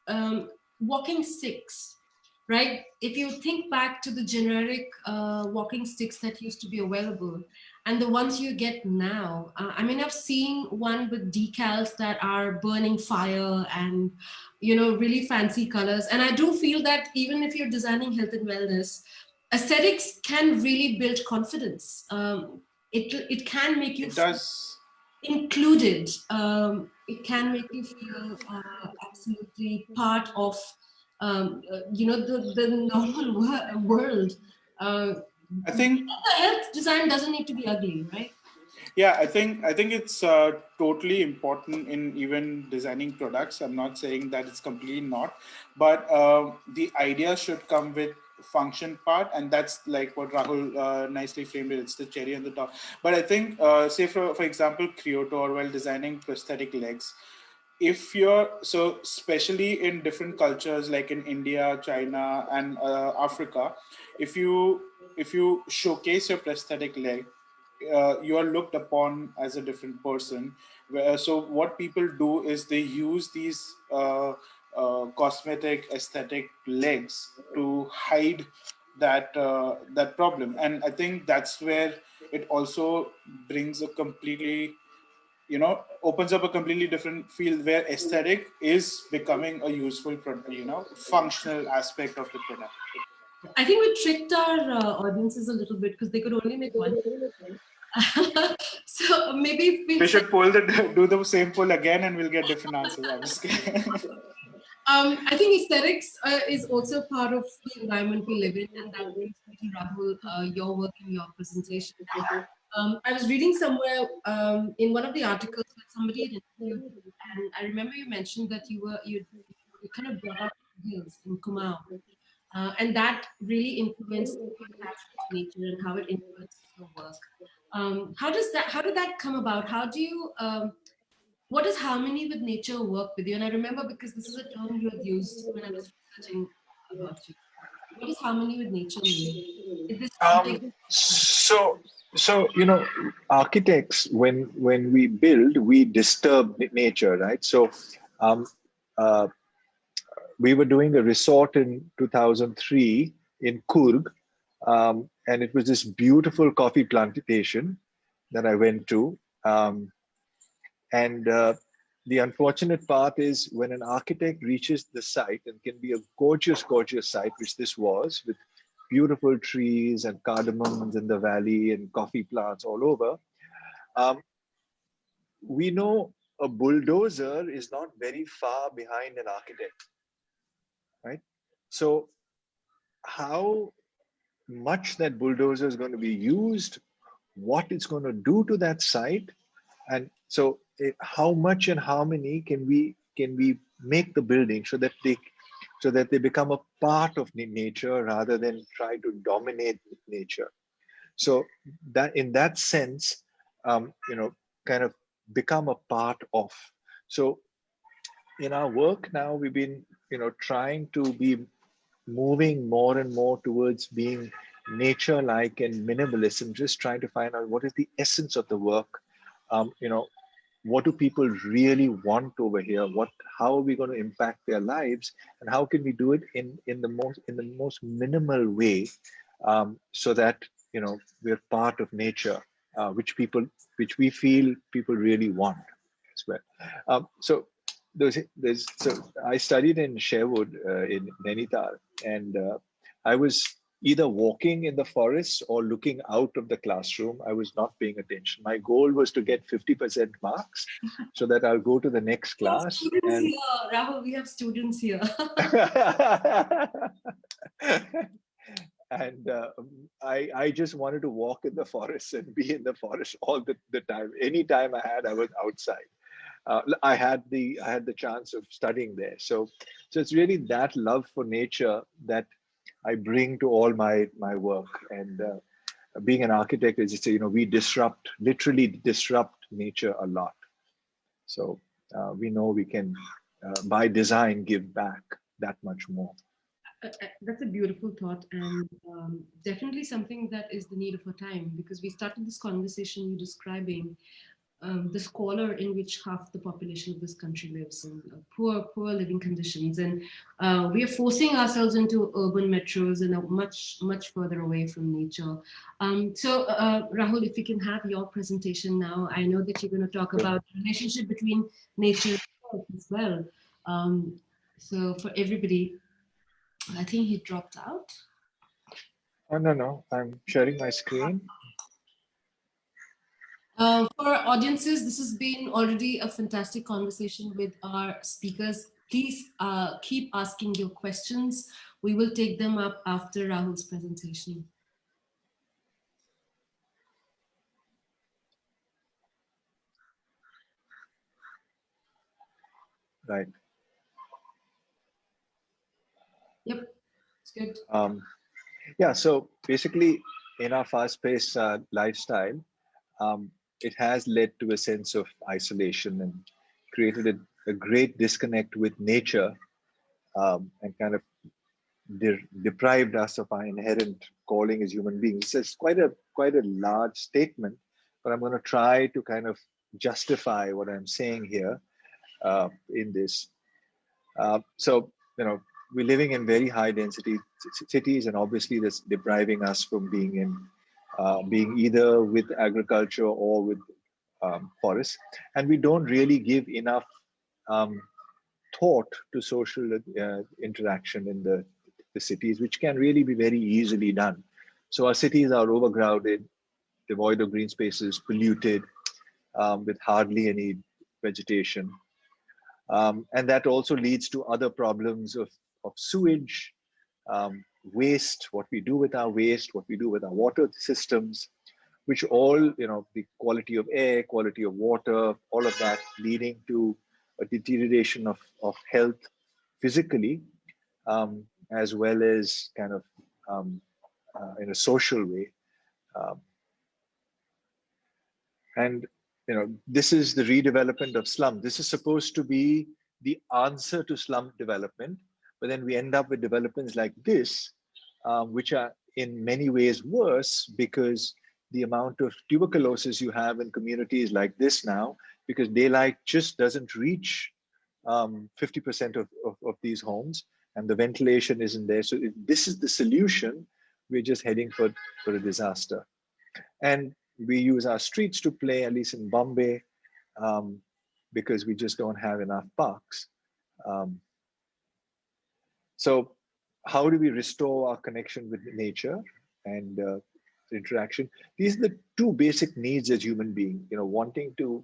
walking sticks, right? If you think back to the generic walking sticks that used to be available, and the ones you get now, I mean, I've seen one with decals that are burning fire and really fancy colors, and I do feel that even if you're designing health and wellness, aesthetics can really build confidence. It can make you It feel does. included. It can make you feel absolutely part of the normal world. Uh, I think, the health design doesn't need to be ugly, right? yeah, I think it's totally important in even designing products. I'm not saying that it's completely not, but the idea should come with function part, and that's like what Rahul nicely framed it. It's the cherry on the top. But I think, say for example, Creator, while designing prosthetic legs, if you're so especially in different cultures like in India, China, and Africa, if you showcase your prosthetic leg, you are looked upon as a different person. So what people do is they use these cosmetic aesthetic legs to hide that problem, and I think that's where it also brings a completely, opens up a completely different field where aesthetic is becoming a useful functional aspect of the product. I think we tricked our audiences a little bit because they could only make one. So maybe if we We set should do the same poll again and we'll get different answers. I'm just kidding. I think aesthetics is also part of the environment we live in, and that brings me to Rahul, your work and your presentation. I was reading somewhere in one of the articles that somebody had interviewed you, and I remember you mentioned that you kind of brought up hills in Kumau, and that really influenced your attachment to nature and how it influences your work. How did that come about? How do you what does harmony with nature work with you? And I remember because this is a term you had used when I was researching about you. What does harmony with nature mean? Is this something? So architects, when we build, we disturb nature, right? So um, uh, we were doing a resort in 2003 in Kurg, and it was this beautiful coffee plantation that I went to. And the unfortunate part is when an architect reaches the site, and can be a gorgeous, gorgeous site, which this was, with beautiful trees and cardamoms in the valley and coffee plants all over. Um, we know a bulldozer is not very far behind an architect, right? So how much that bulldozer is going to be used, what it's going to do to that site, and so how much and how many can we make the building so that they become a part of nature rather than try to dominate nature. So that in that sense, kind of become a part of. So in our work now, we've been trying to be moving more and more towards being nature like and minimalism, just trying to find out what is the essence of the work. What do people really want over here? How are we going to impact their lives, and how can we do it in the most minimal way, so that we're part of nature, which we feel people really want as well. So I studied in Sherwood, in Nainital, and I was either walking in the forest or looking out of the classroom. I was not paying attention. My goal was to get 50% marks so that I'll go to the next We have class. students And here, Rahul. We have students here. and I just wanted to walk in the forest and be in the forest all the time. Any time I had, I was outside. I had the chance of studying there. So it's really that love for nature that I bring to all my work. And being an architect, as you say, we literally disrupt nature a lot. So we know we can, by design, give back that much more. That's a beautiful thought, and definitely something that is the need of our time, because we started this conversation you describing the squalor in which half the population of this country lives in, poor living conditions, and we are forcing ourselves into urban metros and are much further away from nature. So Rahul, if we can have your presentation now. I know that you're going to talk about the relationship between nature and health as well. So for everybody, I think he dropped out. Oh, no, I'm sharing my screen. For our audiences, this has been already a fantastic conversation with our speakers. Please keep asking your questions. We will take them up after Rahul's presentation. Right. Yep, it's good. Yeah, so basically, in our fast-paced lifestyle, it has led to a sense of isolation and created a great disconnect with nature, and kind of deprived us of our inherent calling as human beings. So it's quite a large statement, but I'm going to try to kind of justify what I'm saying here in this. So, we're living in very high density cities, and obviously that's depriving us from being either with agriculture or with forests. And we don't really give enough um, thought to social interaction in the cities, which can really be very easily done. So our cities are overcrowded, devoid of green spaces, polluted, with hardly any vegetation. And that also leads to other problems of sewage, waste, what we do with our waste, what we do with our water systems, which all, the quality of air, quality of water, all of that leading to a deterioration of health physically, as well as kind of in a social way. Um, and this is the redevelopment of slum. This is supposed to be the answer to slum development, but then we end up with developments like this, which are in many ways worse, because the amount of tuberculosis you have in communities like this now, because daylight just doesn't reach 50% of these homes, and the ventilation isn't there. So if this is the solution, we're just heading for a disaster. And we use our streets to play, at least in Bombay, because we just don't have enough parks. Um, so how do we restore our connection with nature and interaction? These are the two basic needs as human beings, wanting to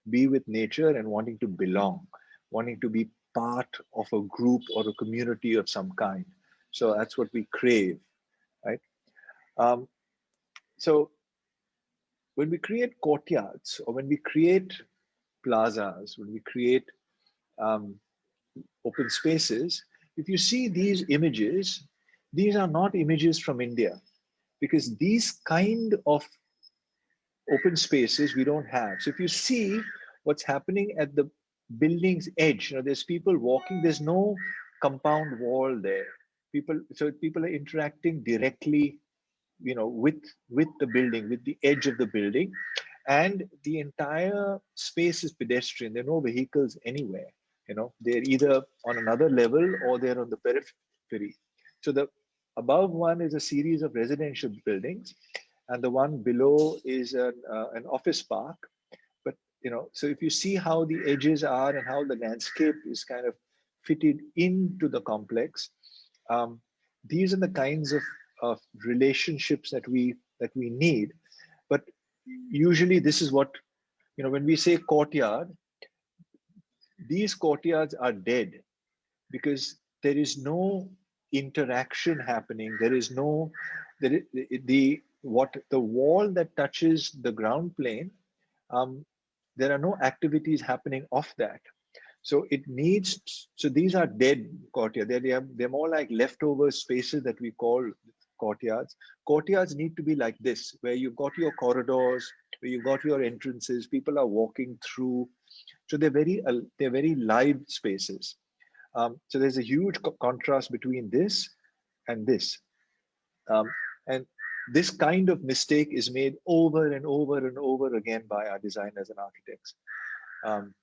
be with nature and wanting to belong, wanting to be part of a group or a community of some kind. So that's what we crave, right? Um, so when we create courtyards or when we create plazas, when we create um, open spaces, if you see these images, these are not images from India because these kind of open spaces we don't have. So if you see what's happening at the building's edge, there's people walking, there's no compound wall there. So people are interacting directly, with the building, with the edge of the building, and the entire space is pedestrian. There are no vehicles anywhere. They're either on another level or they're on the periphery. So the above one is a series of residential buildings, and the one below is an office park. But so if you see how the edges are and how the landscape is kind of fitted into the complex, um, these are the kinds of relationships that we need. But usually this is what, when we say courtyard, these courtyards are dead because there is no interaction happening. There is no the wall that touches the ground plane. Um, there are no activities happening off that. So these are dead courtyards. They're more like leftover spaces that we call courtyards. Courtyards need to be like this, where you've got your corridors, where you've got your entrances, people are walking through. So they're very live spaces. So there's a huge contrast between this and this. Um, and this kind of mistake is made over and over and over again by our designers and architects. Um,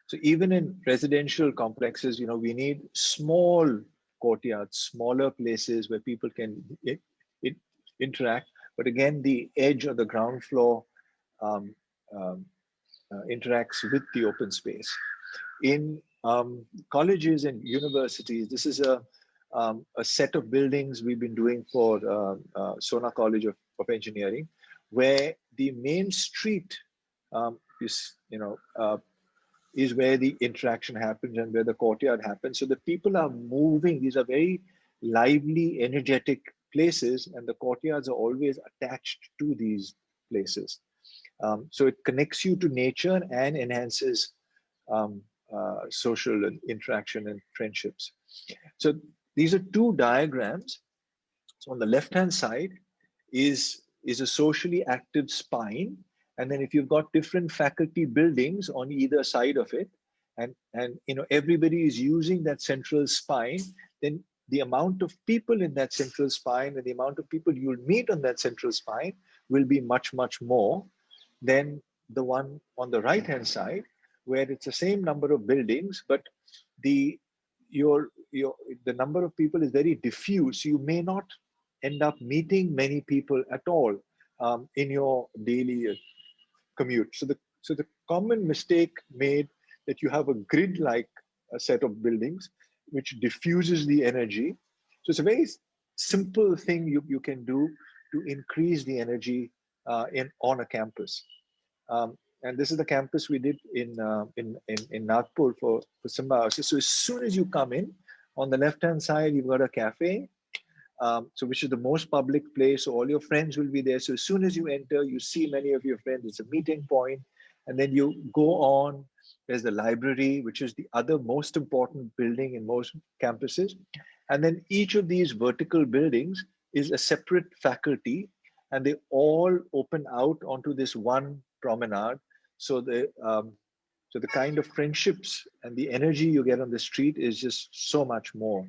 so even in residential complexes, we need small courtyards, smaller places where people can interact. But again, the edge or the ground floor um, um, interacts with the open space. In colleges and universities, this is a set of buildings we've been doing for Sona College of Engineering, where the main street is where the interaction happens and where the courtyard happens. So the people are moving. These are very lively, energetic places, and the courtyards are always attached to these places. So it connects you to nature and enhances um, social interaction and friendships. So these are two diagrams. So on the left-hand side is a socially active spine, and then if you've got different faculty buildings on either side of it, and everybody is using that central spine, then the amount of people in that central spine and the amount of people you'll meet on that central spine will be much, much more than the one on the right hand side, where it's the same number of buildings, but the your the number of people is very diffuse. So you may not end up meeting many people at all in your daily commute. So the common mistake made that you have a grid-like set of buildings which diffuses the energy. So it's a very simple thing you can do to increase the energy in on a campus. And this is the campus we did in Nagpur for Simba. So as soon as you come in, on the left hand side you've got a cafe, so which is the most public place. So all your friends will be there. So as soon as you enter, you see many of your friends. It's a meeting point, and then you go on. There's the library, which is the other most important building in most campuses, and then each of these vertical buildings is a separate faculty, and they all open out onto this one promenade. So the kind of friendships and the energy you get on the street is just so much more.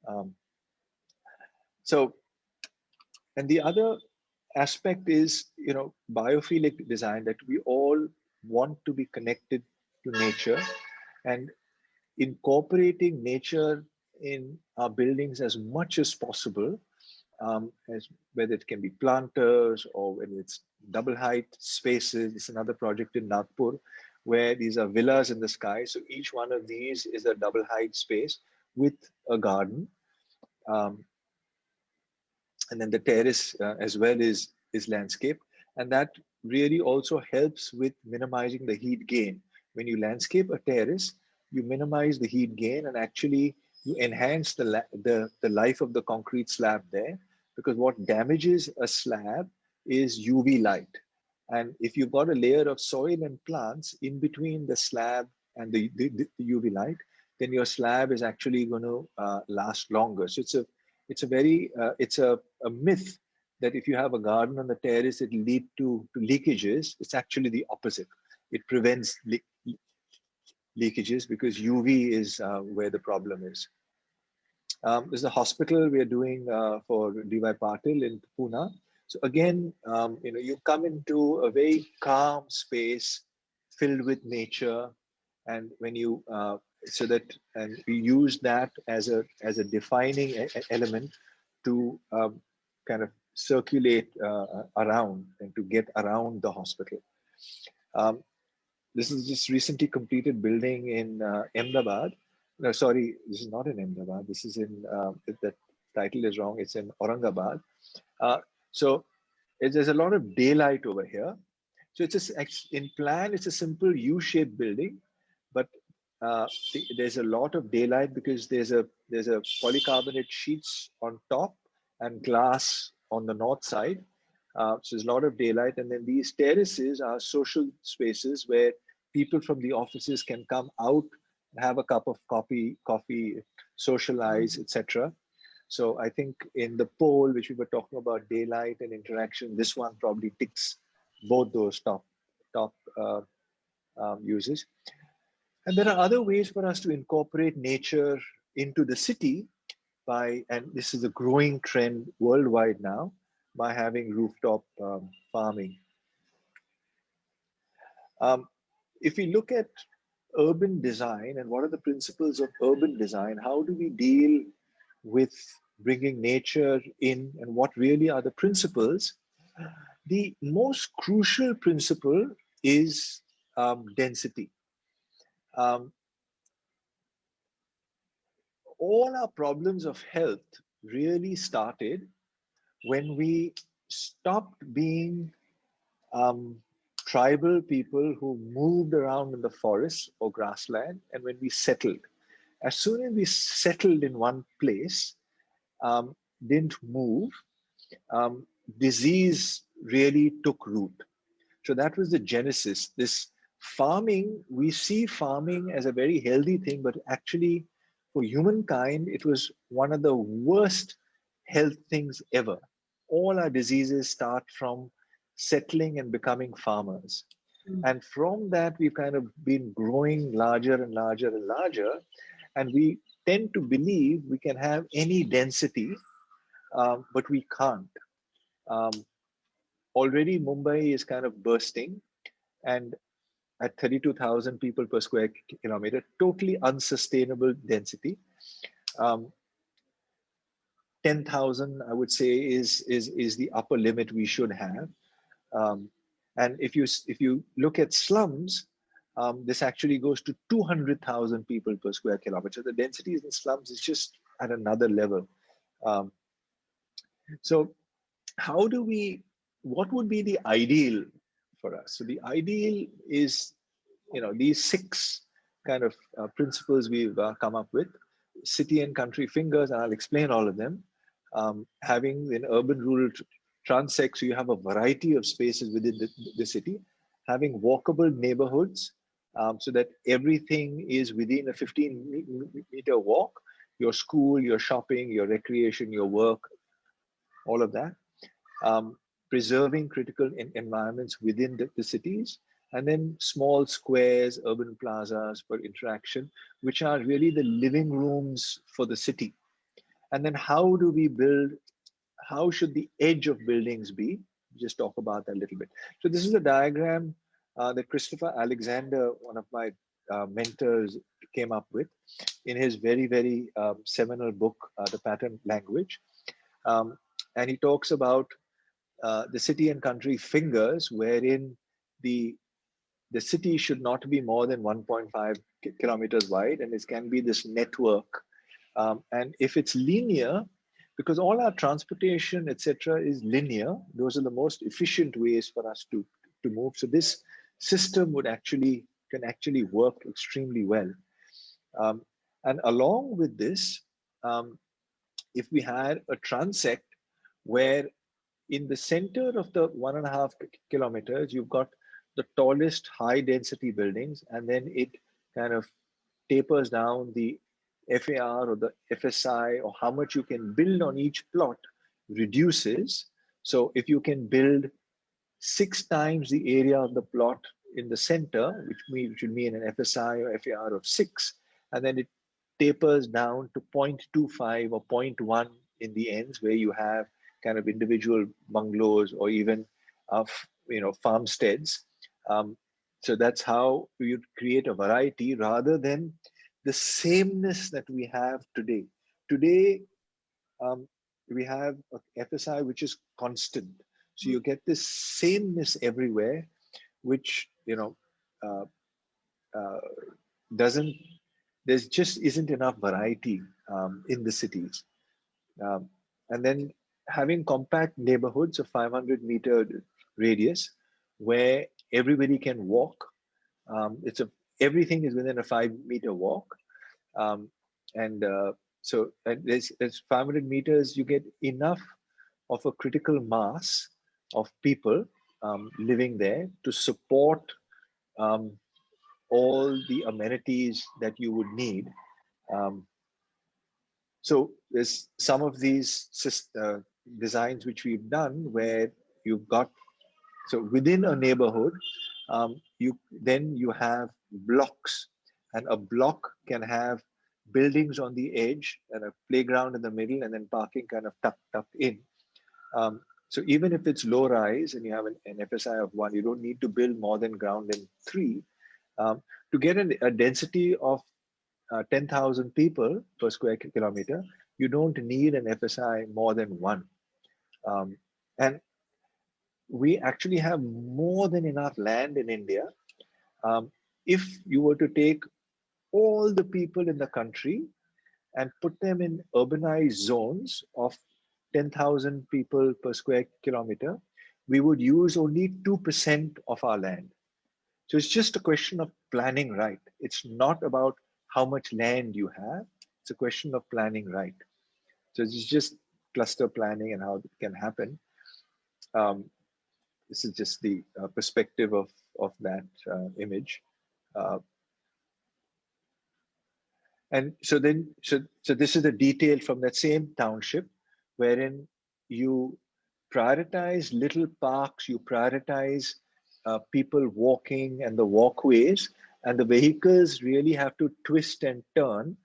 Um, so And the other aspect is, biophilic design, that we all want to be connected to nature, and incorporating nature in our buildings as much as possible, as whether it can be planters or whether it's double height spaces. It's another project in Nagpur where these are villas in the sky. So each one of these is a double height space with a garden. Um, and then the terrace as well is landscape, and that really also helps with minimizing the heat gain. When you landscape a terrace, you minimize the heat gain and actually you enhance the life of the concrete slab there, because what damages a slab is UV light. And if you've got a layer of soil and plants in between the slab and the UV light, then your slab is actually going to last longer. So it's a myth that if you have a garden on the terrace, it lead to leakages. It's actually the opposite. It prevents leakages because UV is where the problem is. There's a hospital we are doing for DY Patil in Pune. So again, you come into a very calm space filled with nature, and when you so that and we use that as a defining element to kind of circulate around and to get around the hospital. Um, this is just recently completed building in Ahmedabad. No, sorry, this is not in Ahmedabad. This is in, the title is wrong. It's in Aurangabad. So there's a lot of daylight over here. So in plan, it's a simple U-shaped building, but there's a lot of daylight because there's a polycarbonate sheets on top and glass on the north side. So there's a lot of daylight, and then these terraces are social spaces where people from the offices can come out and have a cup of coffee, socialize, etc. So I think in the poll, which we were talking about daylight and interaction, this one probably ticks both those top uses. And there are other ways for us to incorporate nature into the city and this is a growing trend worldwide now, by having rooftop farming. Um, if we look at urban design and what are the principles of urban design, how do we deal with bringing nature in, and what really are the principles? The most crucial principle is density. Um, all our problems of health really started when we stopped being tribal people who moved around in the forest or grassland, and when we settled. As soon as we settled in one place, um, didn't move, um, disease really took root. So that was the genesis. This farming, we see farming as a very healthy thing, but actually for humankind, it was one of the worst health things ever. All our diseases start from settling and becoming farmers. And from that, we've kind of been growing larger and larger and larger. And we tend to believe we can have any density, but we can't. Um, Already, Mumbai is kind of bursting. And at 32,000 people per square kilometer, totally unsustainable density. Um, 10,000, I would say, is the upper limit we should have. Um, and if you look at slums, this actually goes to 200,000 people per square kilometer. The densities in slums is just at another level. Um, so how do we? What would be the ideal for us? So the ideal is, these six kind of principles we've come up with: city and country fingers, and I'll explain all of them. Having an urban rural transect, so you have a variety of spaces within the city. Having walkable neighborhoods, so that everything is within a 15-meter walk: your school, your shopping, your recreation, your work, all of that. Um, Preserving critical environments within the cities, and then small squares, urban plazas for interaction, which are really the living rooms for the city. And then how do we build, how should the edge of buildings be? Just talk about that a little bit. So this is a diagram that Christopher Alexander, one of my mentors, came up with in his very, very seminal book, The Pattern Language. And he talks about the city and country fingers, wherein the the city should not be more than 1.5 kilometers wide, and it can be this network. And if it's linear, because all our transportation, etc., is linear, those are the most efficient ways for us to to move. So this system can actually work extremely well. Um, and along with this, um, if we had a transect where in the center of the 1.5 kilometers, you've got the tallest high density buildings, and then it kind of tapers down the FAR or the FSI, or how much you can build on each plot reduces. So if you can build 6 times the area of the plot in the center, which would mean an FSI or FAR of 6, and then it tapers down to 0.25 or zero point 0.1 in the ends, where you have kind of individual bungalows or even farmsteads. Um, so that's how you create a variety rather than the sameness that we have today. Today, um, we have a FSI which is constant. So you get this sameness everywhere, which uh, uh, doesn't. There's just isn't enough variety in the cities. Um, and then having compact neighborhoods of 500-meter radius, where everybody can walk. It's a Everything is within a 5-meter walk. Um, and so there's 500 meters, you get enough of a critical mass of people living there to support um, all the amenities that you would need. Um, so there's some of these designs which we've done where you've got, so within a neighborhood, you have blocks, and a block can have buildings on the edge and a playground in the middle, and then parking kind of tucked in. So even if it's low rise and you have an FSI of 1, you don't need to build more than ground in 3. To get a density of 10,000 people per square kilometer, you don't need an FSI more than 1. And we actually have more than enough land in India. If you were to take all the people in the country and put them in urbanized zones of 10,000 people per square kilometer, we would use only 2% of our land. So it's just a question of planning right. It's not about how much land you have. It's a question of planning right. So it's just cluster planning and how it can happen. Um, this is just the perspective of that image. Uh, And so this is the detail from that same township, wherein you prioritize little parks, you prioritize people walking and the walkways, and the vehicles really have to twist and turn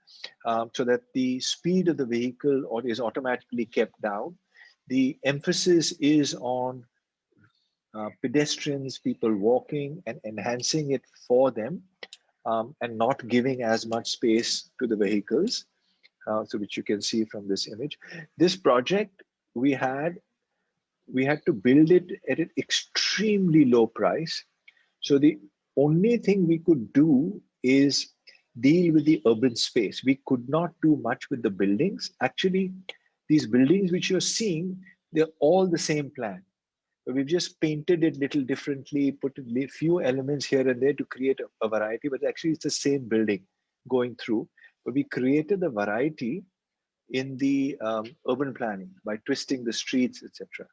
so that the speed of the vehicle is automatically kept down. The emphasis is on pedestrians, people walking, and enhancing it for them, and not giving as much space to the vehicles, so which you can see from this image. This project, we had to build it at an extremely low price. So the only thing we could do is deal with the urban space. We could not do much with the buildings. Actually, these buildings which you're seeing, they're all the same plan. But we've just painted it a little differently, put a few elements here and there to create a variety, but actually it's the same building going through. But we created the variety in the urban planning by twisting the streets, etc.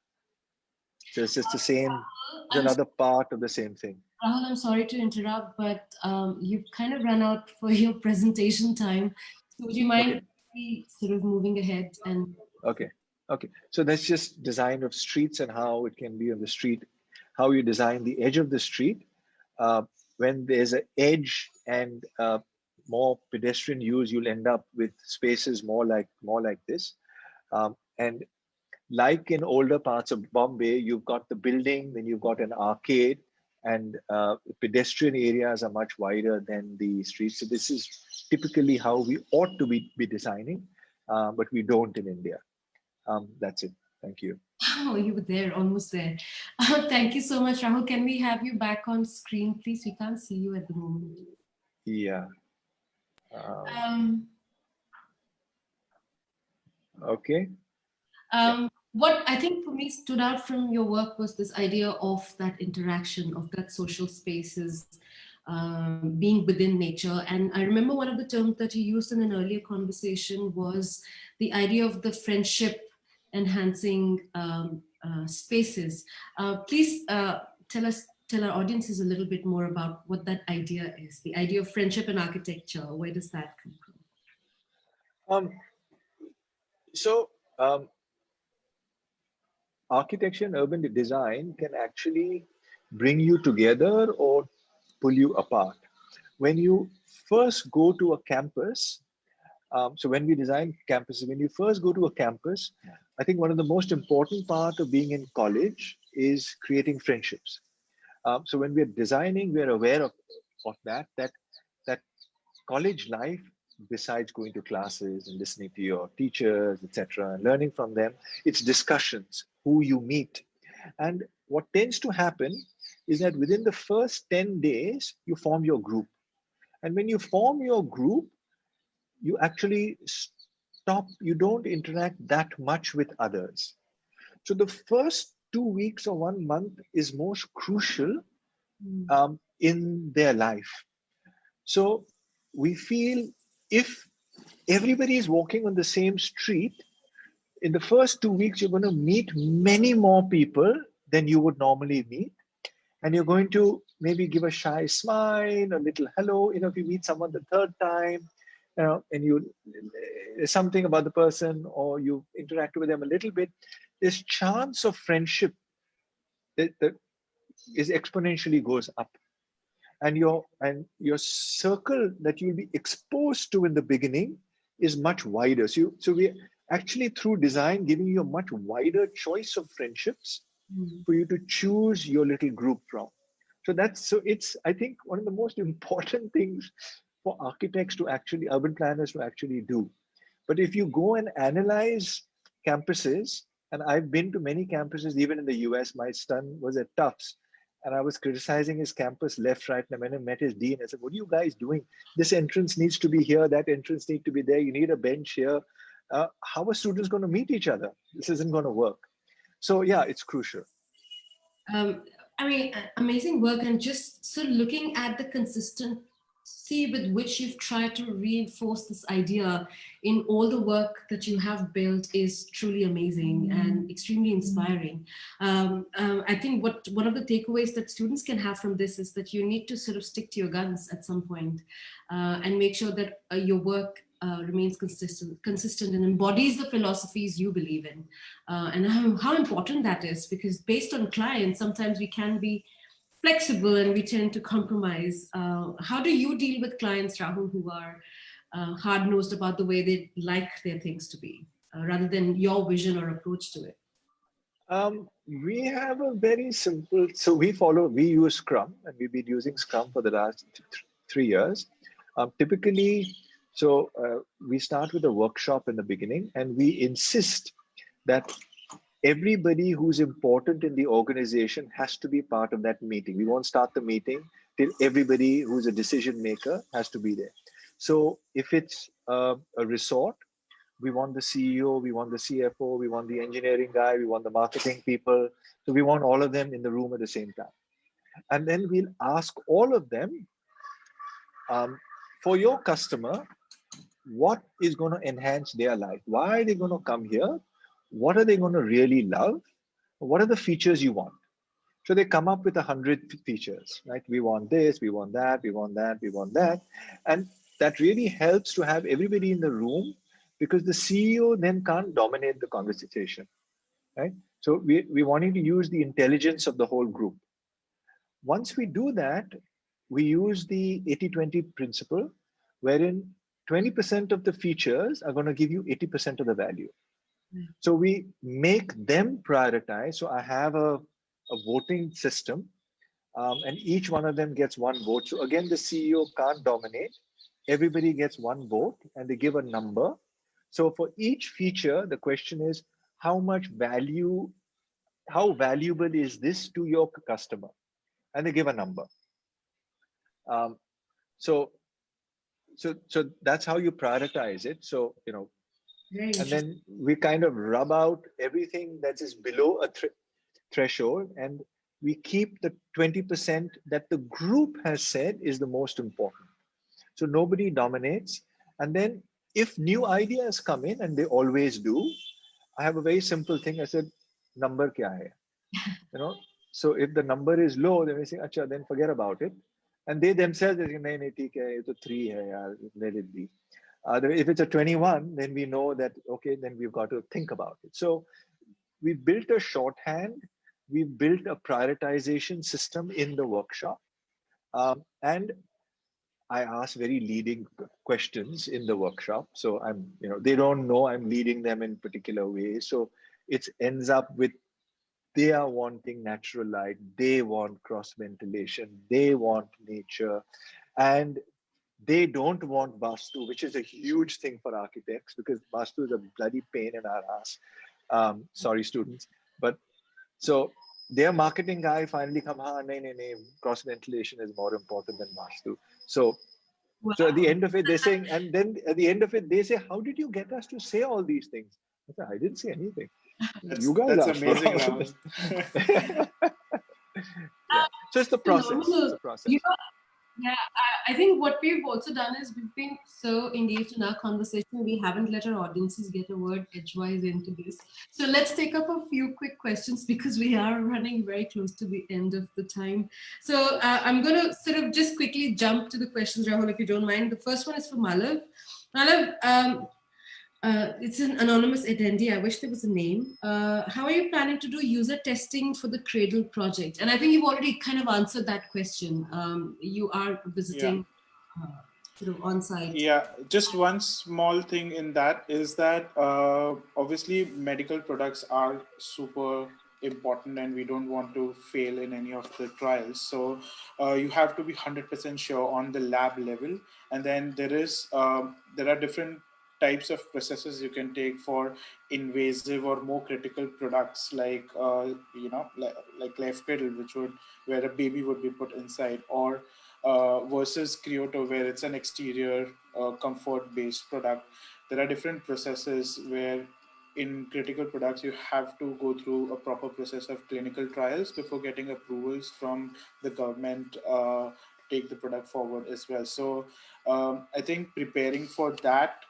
So it's just the same, it's I'm another part of the same thing. Rahul, I'm sorry to interrupt, but you've kind of run out for your presentation time. So would you mind Okay. sort of moving ahead and Okay. Okay. So that's just design of streets and how it can be on the street, how you design the edge of the street. Uh, when there's an edge and more pedestrian use, you'll end up with spaces more like this. And like in older parts of Bombay, you've got the building, then you've got an arcade, and pedestrian areas are much wider than the streets. So this is typically how we ought to be designing, but we don't in India. That's it. Thank you. oh, you were there, almost there. Thank you so much, Rahul. Can we have you back on screen, please? We can't see you at the moment. Yeah. Um, Um, okay. um, Yeah. What I think for me stood out from your work was this idea of that interaction, of that social spaces, being within nature. And I remember one of the terms that you used in an earlier conversation was the idea of the friendship enhancing spaces. Please tell our audiences a little bit more about what that idea is. The idea of friendship and architecture. Where does that come from? Um, so architecture and urban design can actually bring you together or pull you apart. When you first go to a campus, so when we design campuses, when you first go to a campus, I think one of the most important part of being in college is creating friendships. So when we're designing, we're aware of that college life, besides going to classes and listening to your teachers, etc., and learning from them, it's discussions, who you meet. And what tends to happen is that within the first 10 days, you form your group. And when you form your group, you actually stop, you don't interact that much with others. So the first 2 weeks or 1 month is most crucial in their life. So we feel if everybody is walking on the same street, in the first 2 weeks, you're going to meet many more people than you would normally meet. And you're going to maybe give a shy smile, a little hello. If you meet someone the third time, and you something about the person or you interact with them a little bit, this chance of friendship that is exponentially goes up. And your circle that you'll be exposed to in the beginning is much wider. So we actually, through design, giving you a much wider choice of friendships for you to choose your little group from. So it's, I think, one of the most important things for architects to actually, urban planners to actually do. But if you go and analyze campuses, and I've been to many campuses, even in the US, my son was at Tufts, and I was criticizing his campus left, right, and I went and met his dean. I said, "What are you guys doing? This entrance needs to be here, that entrance needs to be there. You need a bench here. How are students going to meet each other? This isn't going to work." So yeah, it's crucial. Um, I mean, amazing work, and just so looking at the consistency with which you've tried to reinforce this idea in all the work that you have built is truly amazing and extremely inspiring. I think what one of the takeaways that students can have from this is that you need to sort of stick to your guns at some point, and make sure that your work remains consistent and embodies the philosophies you believe in, and how important that is, because based on clients, sometimes we can be flexible and we tend to compromise. How do you deal with clients, Rahul, who are hard nosed about the way they like their things to be, rather than your vision or approach to it? We have a very simple, so we use Scrum, and we've been using Scrum for the last 3 years. Typically, we start with a workshop in the beginning, and we insist that everybody who's important in the organization has to be part of that meeting. We won't start the meeting till everybody who's a decision maker has to be there. So if it's a resort, we want the CEO, we want the CFO, we want the engineering guy, we want the marketing people. So we want all of them in the room at the same time. And then we'll ask all of them, um, for your customer, what is going to enhance their life? Why are they going to come here? What are they going to really love? What are the features you want? So they come up with 100 features, right? We want this, we want that, we want that, we want that. And that really helps to have everybody in the room, because the CEO then can't dominate the conversation, right? So we're wanting to use the intelligence of the whole group. Once we do that, we use the 80-20 principle, wherein 20% of the features are going to give you 80% of the value. So we make them prioritize. So I have a voting system, and each one of them gets one vote. So again, the CEO can't dominate. Everybody gets one vote, and they give a number. So for each feature, the question is, how much value, how valuable is this to your customer? And they give a number. Um, so so that's how you prioritize it. So Very And interesting. then we kind of rub out everything that is below a threshold, and we keep the 20% that the group has said is the most important. So nobody dominates. And then if new ideas come in, and they always do, I have a very simple thing. I said, number kya hai? You know, so if the number is low, then we say, acha, then forget about it. And they themselves they say, nahi, nahi, theek hai, ye to 3 hai, yaar, let it be. If it's a 21, then we know that, okay, then we've got to think about it. So we built a shorthand, we built a prioritization system in the workshop. And I ask very leading questions in the workshop. So they don't know I'm leading them in particular ways. So it ends up with they are wanting natural light, they want cross ventilation, they want nature, and they don't want Vastu, which is a huge thing for architects because Vastu is a bloody pain in our ass. Sorry, students. But so their marketing guy finally come, nahi, cross ventilation is more important than Vastu. So so at the Wow. end of it, they're saying, and then at the end of it, they say, how did you get us to say all these things? I said, I didn't say anything. You guys That's asked for amazing, all Rahul. this. Yeah. So it's the process. It's Phenomenal. a You process. know, yeah, I think what we've also done is we've been so engaged in our conversation, we haven't let our audiences get a word edgewise into this. So let's take up a few quick questions because we are running very close to the end of the time. So I'm going to sort of just quickly jump to the questions, Rahul, if you don't mind. The first one is for Malav. Malav, it's an anonymous attendee. I wish there was a name. How are you planning to do user testing for the Cradle project? And I think you've already kind of answered that question. You are Yeah. visiting sort of on site. Yeah, just one small thing in that is that obviously medical products are super important and we don't want to fail in any of the trials. So you have to be 100% sure on the lab level. And then there are different types of processes you can take for invasive or more critical products like left cradle, which would where a baby would be put inside, or versus Kyoto, where it's an exterior comfort based product. There are different processes where in critical products you have to go through a proper process of clinical trials before getting approvals from the government to take the product forward as well. So I think preparing for that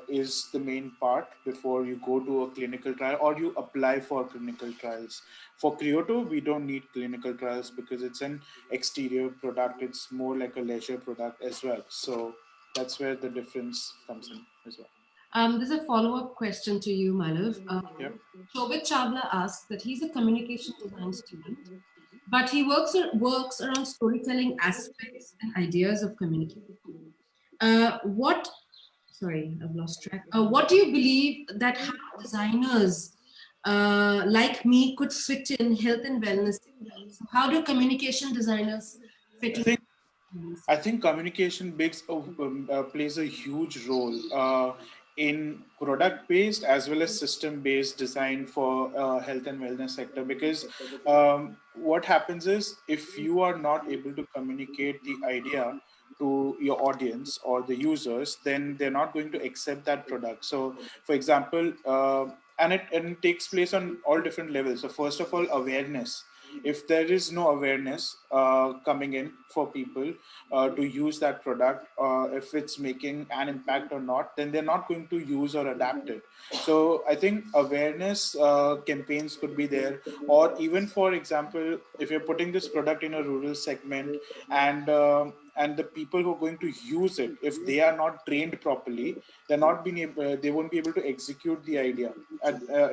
is the main part before you go to a clinical trial or you apply for clinical trials. For Kyoto, we don't need clinical trials because it's an exterior product. It's more like a leisure product as well. So that's where the difference comes in as well. There's a follow-up question to you, Malav. Yep. Shobit Chavla asks that he's a communication design student, but he works around storytelling aspects and ideas of communication. What sorry, I've lost track. What do you believe that how designers like me could fit in health and wellness sector? So how do communication designers fit I in think wellness? I think communication plays a huge role in product-based as well as system-based design for health and wellness sector. Because what happens is if you are not able to communicate the idea to your audience or the users, then they're not going to accept that product. So, for example, and it takes place on all different levels. So, first of all, awareness. If there is no awareness coming in for people to use that product, if it's making an impact or not, then they're not going to use or adapt it. So I think awareness campaigns could be there, or even for example, if you're putting this product in a rural segment and the people who are going to use it, if they are not trained properly, they won't be able to execute the idea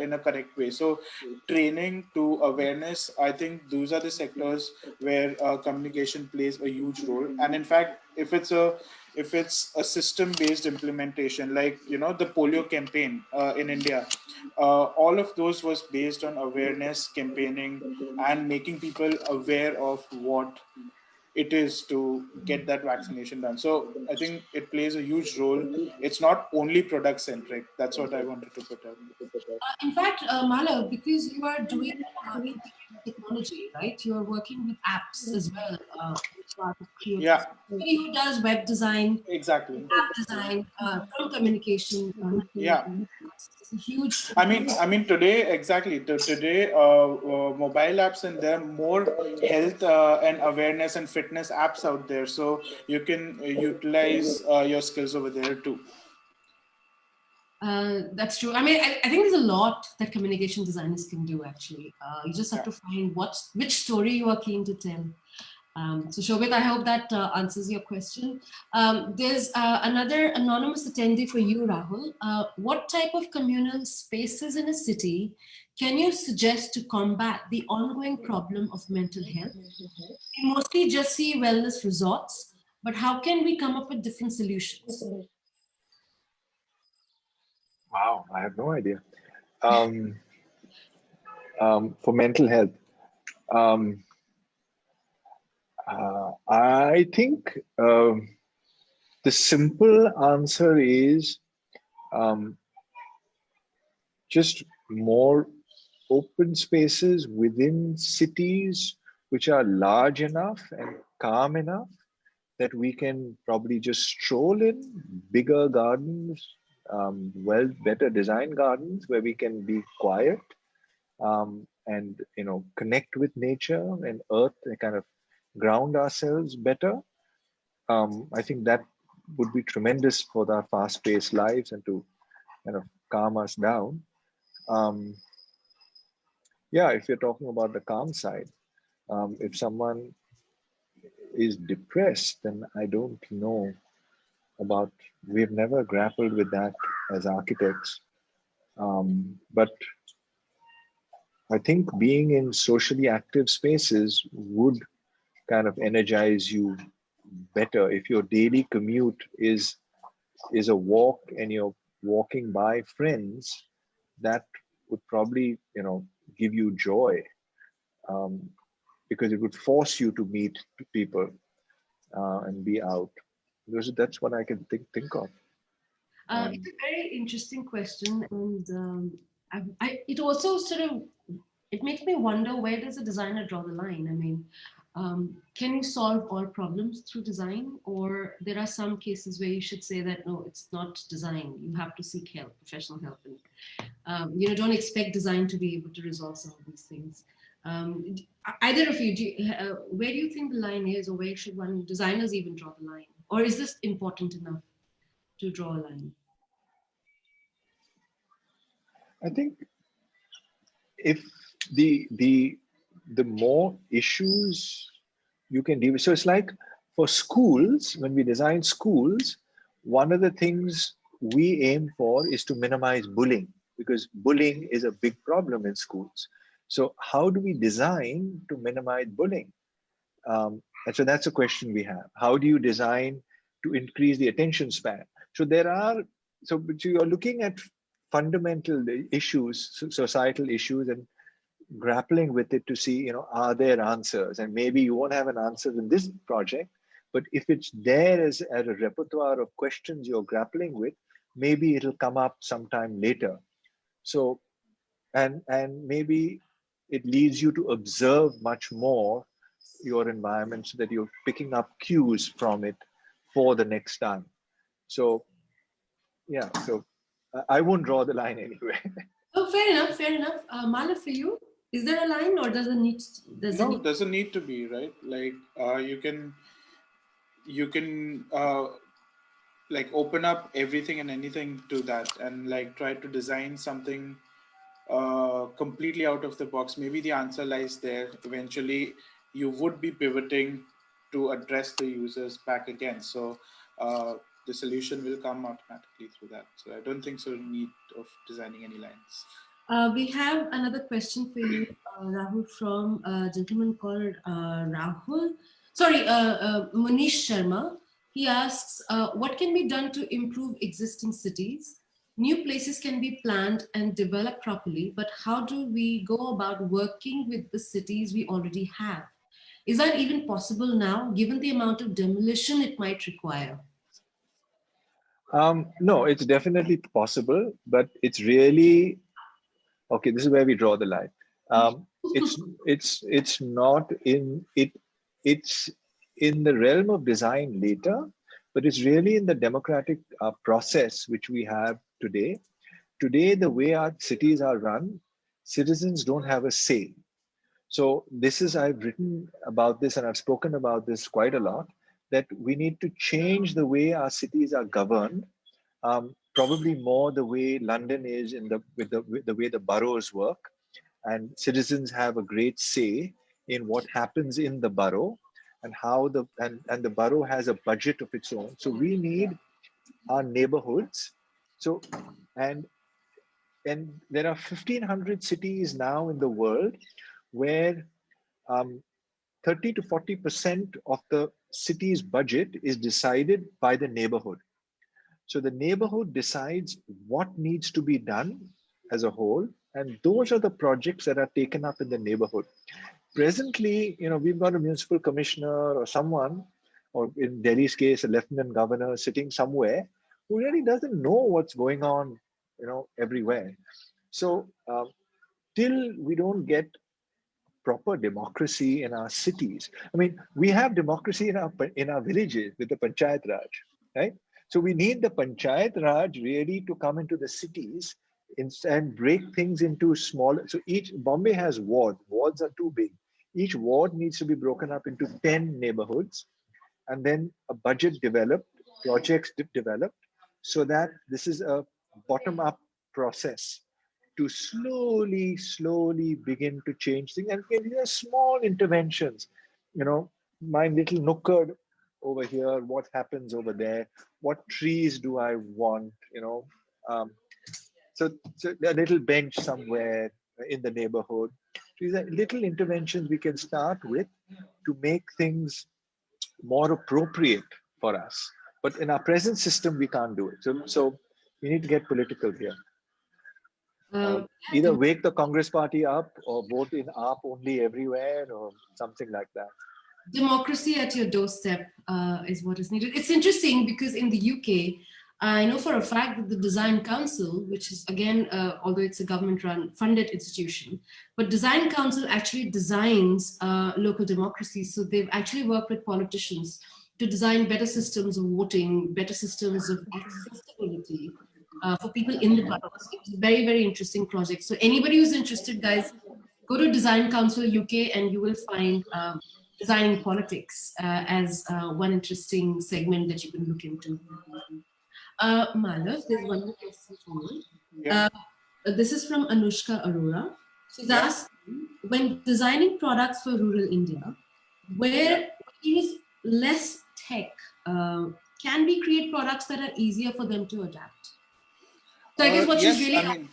in a correct way. So training to awareness, I think those are the sectors where communication plays a huge role. And in fact, if it's a system based implementation, like the polio campaign in India, all of those was based on awareness campaigning and making people aware of what it is to get that vaccination done. So I think it plays a huge role. It's not only product centric. That's what I wanted to put out. In fact, Malav, because you are doing integrated technology, right? You are working with apps as well, part of creative. Yeah, Somebody who does web design, exactly. app design, from communication. Yeah. It's a huge. I mean, today exactly. Today, mobile apps, and there are more health and awareness and fitness apps out there, so you can utilize your skills over there too. That's true. I mean, I think there's a lot that communication designers can do. Actually, you just have Yeah. to find which story you are keen to tell. So Shobit, I hope that answers your question. There's another anonymous attendee for you, Rahul. What type of communal spaces in a city can you suggest to combat the ongoing problem of mental health? We mostly just see wellness resorts, but how can we come up with different solutions? Wow, I have no idea. Um, for mental health, um, I think the simple answer is um, just more open spaces within cities which are large enough and calm enough that we can probably just stroll in, bigger gardens, better designed gardens where we can be quiet, and connect with nature and earth and kind of ground ourselves better. I think that would be tremendous for our fast-paced lives and to kind of calm us down. Um, yeah, if you're talking about the calm side, if someone is depressed, then I don't know about. We've never grappled with that as architects, but I think being in socially active spaces would kind of energize you better. If your daily commute is a walk and you're walking by friends, that would probably give you joy, um, because it would force you to meet people and be out. That's what I can think of. It's Um, a very interesting question, and it also sort of it makes me wonder, where does a designer draw the line? I mean, can you solve all problems through design, or there are some cases where you should say that no, it's not design. You have to seek help, professional help, and don't expect design to be able to resolve some of these things. Either of you, where do you think the line is, or where should one designers even draw the line, or is this important enough to draw a line? I think if the more issues you can deal with, so it's like for schools, when we design schools, one of the things we aim for is to minimize bullying, because bullying is a big problem in schools. So how do we design to minimize bullying? And so that's a question we have. How do you design to increase the attention span? So but you are looking at fundamental issues, societal issues, and grappling with it to see, are there answers? And maybe you won't have an answer in this project, but if it's there as a repertoire of questions you're grappling with, maybe it'll come up sometime later. So, and maybe it leads you to observe much more your environment so that you're picking up cues from it for the next time. So yeah, so I won't draw the line anyway. Oh, fair enough, fair enough. Malav, for you, is there a line, or does it No, need? it doesn't need to be, right. Like you can like open up everything and anything to that, and like try to design something completely out of the box. Maybe the answer lies there. Eventually, you would be pivoting to address the users back again. So the solution will come automatically through that. So I don't think so need of designing any lines. We have another question for you, Rahul, from a gentleman called Rahul. Sorry, Manish Sharma. He asks, what can be done to improve existing cities? New places can be planned and developed properly, but how do we go about working with the cities we already have? Is that even possible now, given the amount of demolition it might require? No, it's definitely possible, but it's really okay. This is where we draw the line. Um, it's not in it. It's in the realm of design later, but it's really in the democratic process which we have today. Today, the way our cities are run, citizens don't have a say. So this is, I've written about this and I've spoken about this quite a lot, that we need to change the way our cities are governed, probably more the way London is in with the way the boroughs work, and citizens have a great say in what happens in the borough and how and the borough has a budget of its own. So we need our neighborhoods. So and and there are 1,500 cities now in the world where 30 to 40% of the city's budget is decided by the neighborhood. So the neighborhood decides what needs to be done as a whole, and those are the projects that are taken up in the neighborhood. Presently, we've got a municipal commissioner or someone, or in Delhi's case, a lieutenant governor sitting somewhere who really doesn't know what's going on, everywhere. So till we don't get proper democracy in our cities. I mean, we have democracy in our villages with the Panchayat Raj, right? So we need the Panchayat Raj really to come into the cities and break things into smaller. So each Bombay has wards. Wards are too big. Each ward needs to be broken up into 10 neighborhoods, and then a budget developed, projects developed, so that this is a bottom-up process to slowly begin to change things. And these are small interventions. My little nooker over here, what happens over there, what trees do I want, um, so a little bench somewhere in the neighborhood. These are little interventions we can start with to make things more appropriate for us. But in our present system, we can't do it. So we need to get political here. Uh, Either wake the Congress party up or vote in AAP only everywhere or something like that. Democracy at your doorstep is what is needed. It's interesting because in the UK, I know for a fact that the Design Council, which is again, although it's a government-run funded institution, but Design Council actually designs local democracies. So they've actually worked with politicians to design better systems of voting, better systems of accessibility for people in the boroughs. It's a very, very interesting project. So anybody who's interested, guys, go to Design Council UK and you will find designing politics as one interesting segment that you can look into. Malav, there's one more question for you. Yeah. This is from Anushka Arora. She's Yeah. asked, when designing products for rural India, where we use less tech, can we create products that are easier for them to adapt? So I guess what she's Yes, really I mean,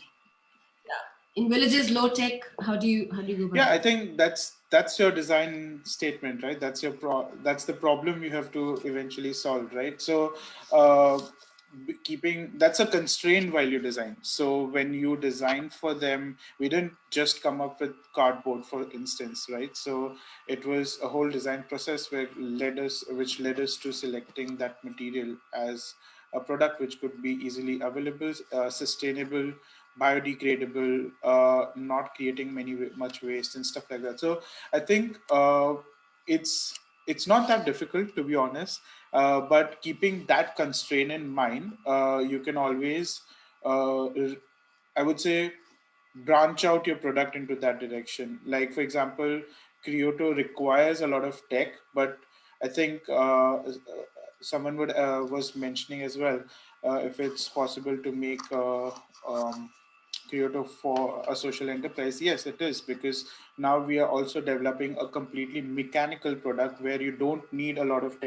in villages, low tech. How do you go about yeah, it? I think that's your design statement, right? That's the problem you have to eventually solve, right? So keeping that's a constraint while you design. So when you design for them, we didn't just come up with cardboard, for instance, right? So it was a whole design process which led us to selecting that material as a product which could be easily available, sustainable, biodegradable, not creating much waste and stuff like that. So I think it's not that difficult, to be honest, but keeping that constraint in mind, you can always, I would say, branch out your product into that direction. Like, for example, Kyoto requires a lot of tech, but I think someone was mentioning as well, if it's possible to make Kyoto for a social enterprise. Yes, it is, because now we are also developing a completely mechanical product where you don't need a lot of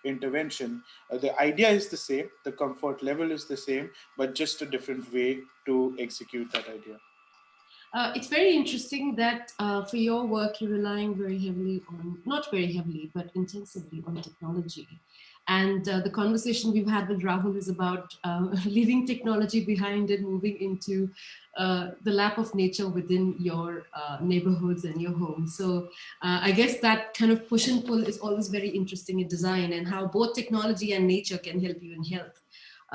intervention. The idea is the same, the comfort level is the same, but just a different way to execute that idea. It's very interesting that for your work, you're relying very heavily on, not very heavily, but intensively on technology. And the conversation we've had with Rahul is about leaving technology behind and moving into the lap of nature within your neighborhoods and your homes. So I guess that kind of push and pull is always very interesting in design, and how both technology and nature can help you in health.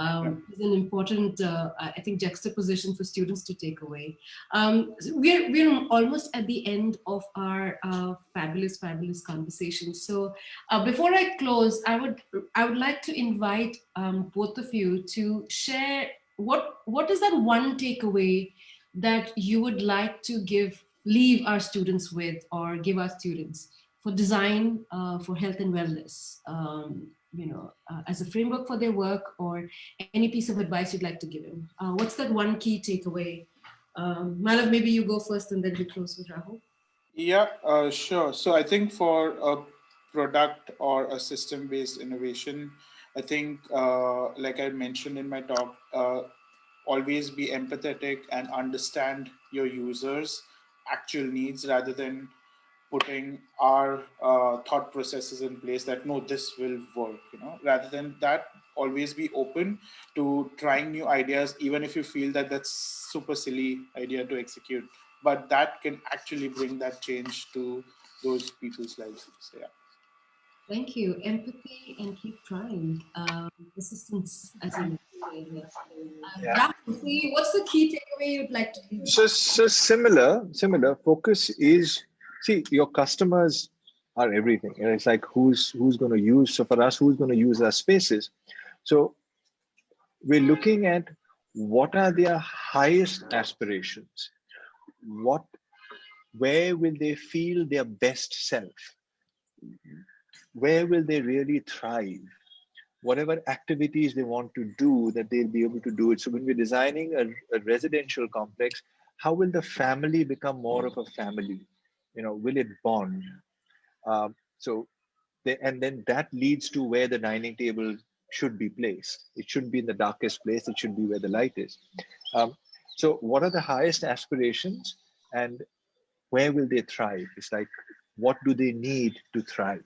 is an important, I think, juxtaposition for students to take away. So we're almost at the end of our fabulous conversation. So before I close, I would like to invite both of you to share what is that one takeaway that you would like to leave our students with, or give our students for design, for health and wellness, as a framework for their work, or any piece of advice you'd like to give them. What's that one key takeaway? Malav, maybe you go first and then we close with Rahul. Yeah, sure. So I think for a product or a system-based innovation, I think, like I mentioned in my talk, always be empathetic and understand your users' actual needs rather than putting our thought processes in place that no, this will work. Rather than that, always be open to trying new ideas, even if you feel that that's super silly idea to execute, but that can actually bring that change to those people's lives. So yeah. Thank you. Empathy and keep trying. Persistence, as you mentioned earlier. Yeah. Rahul, for you, what's the key takeaway you'd like to leave? So similar focus is, see, your customers are everything. And it's like who's going to use. So for us, who's going to use our spaces? So we're looking at what are their highest aspirations. What Where will they feel their best self? Where will they really thrive? Whatever activities they want to do, that they'll be able to do it. So when we're designing a residential complex, how will the family become more of a family? Will it bond? So and then that leads to where the dining table should be placed. It shouldn't be in the darkest place. It should be where the light is. Um, so what are the highest aspirations, and where will they thrive? It's like, what do they need to thrive?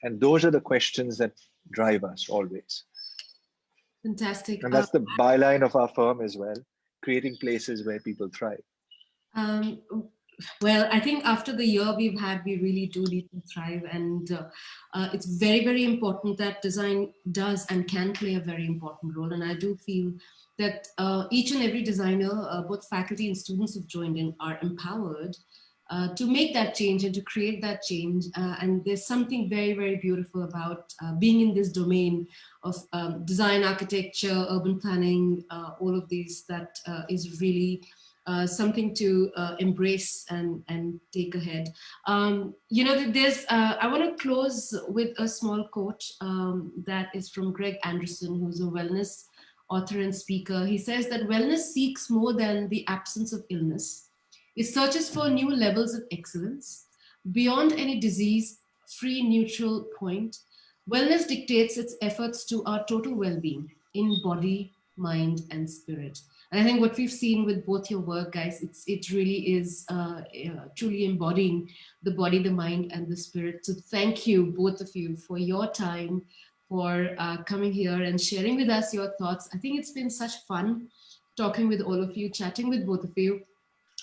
And those are the questions that drive us always. Fantastic. And that's the byline of our firm as well, creating places where people thrive. Um, well, I think after the year we've had, we really do need to thrive. And it's very important that design does and can play a very important role. And I do feel that each and every designer, both faculty and students who've joined in, are empowered to make that change and to create that change. And there's something very beautiful about being in this domain of design, architecture, urban planning, all of these, that is really something to embrace and take ahead. There's. I want to close with a small quote that is from Greg Anderson, who's a wellness author and speaker. He says that wellness seeks more than the absence of illness. It searches for new levels of excellence beyond any disease-free neutral point. Wellness dictates its efforts to our total well-being in body, mind, and spirit. And I think what we've seen with both your work, guys, it really is truly embodying the body, the mind, and the spirit. So thank you, both of you, for your time, for coming here and sharing with us your thoughts. I think it's been such fun talking with all of you, chatting with both of you.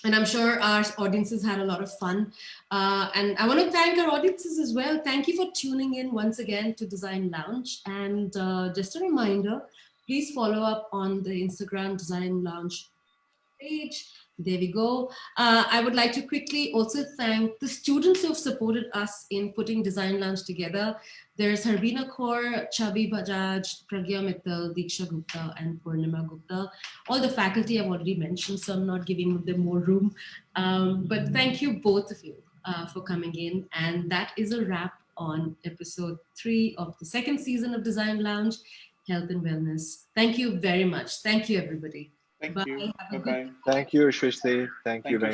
And I'm sure our audiences had a lot of fun. And I want to thank our audiences as well. Thank you for tuning in once again to Design Lounge. And just a reminder, please follow up on the Instagram Design Lounge page. There we go. I would like to quickly also thank the students who have supported us in putting Design Lounge together. There's Harbina Kaur, Chabi Bajaj, Pragya Mittal, Diksha Gupta, and Purnima Gupta. All the faculty I've already mentioned, so I'm not giving them more room. But thank you, both of you, for coming in. And that is a wrap on episode 3 of the second season of Design Lounge, Health and Wellness. Thank you very much. Thank you, everybody. Thank Bye. you. Have a good Bye-bye. Thank you, Shrishti. Thank you Thank you. very much.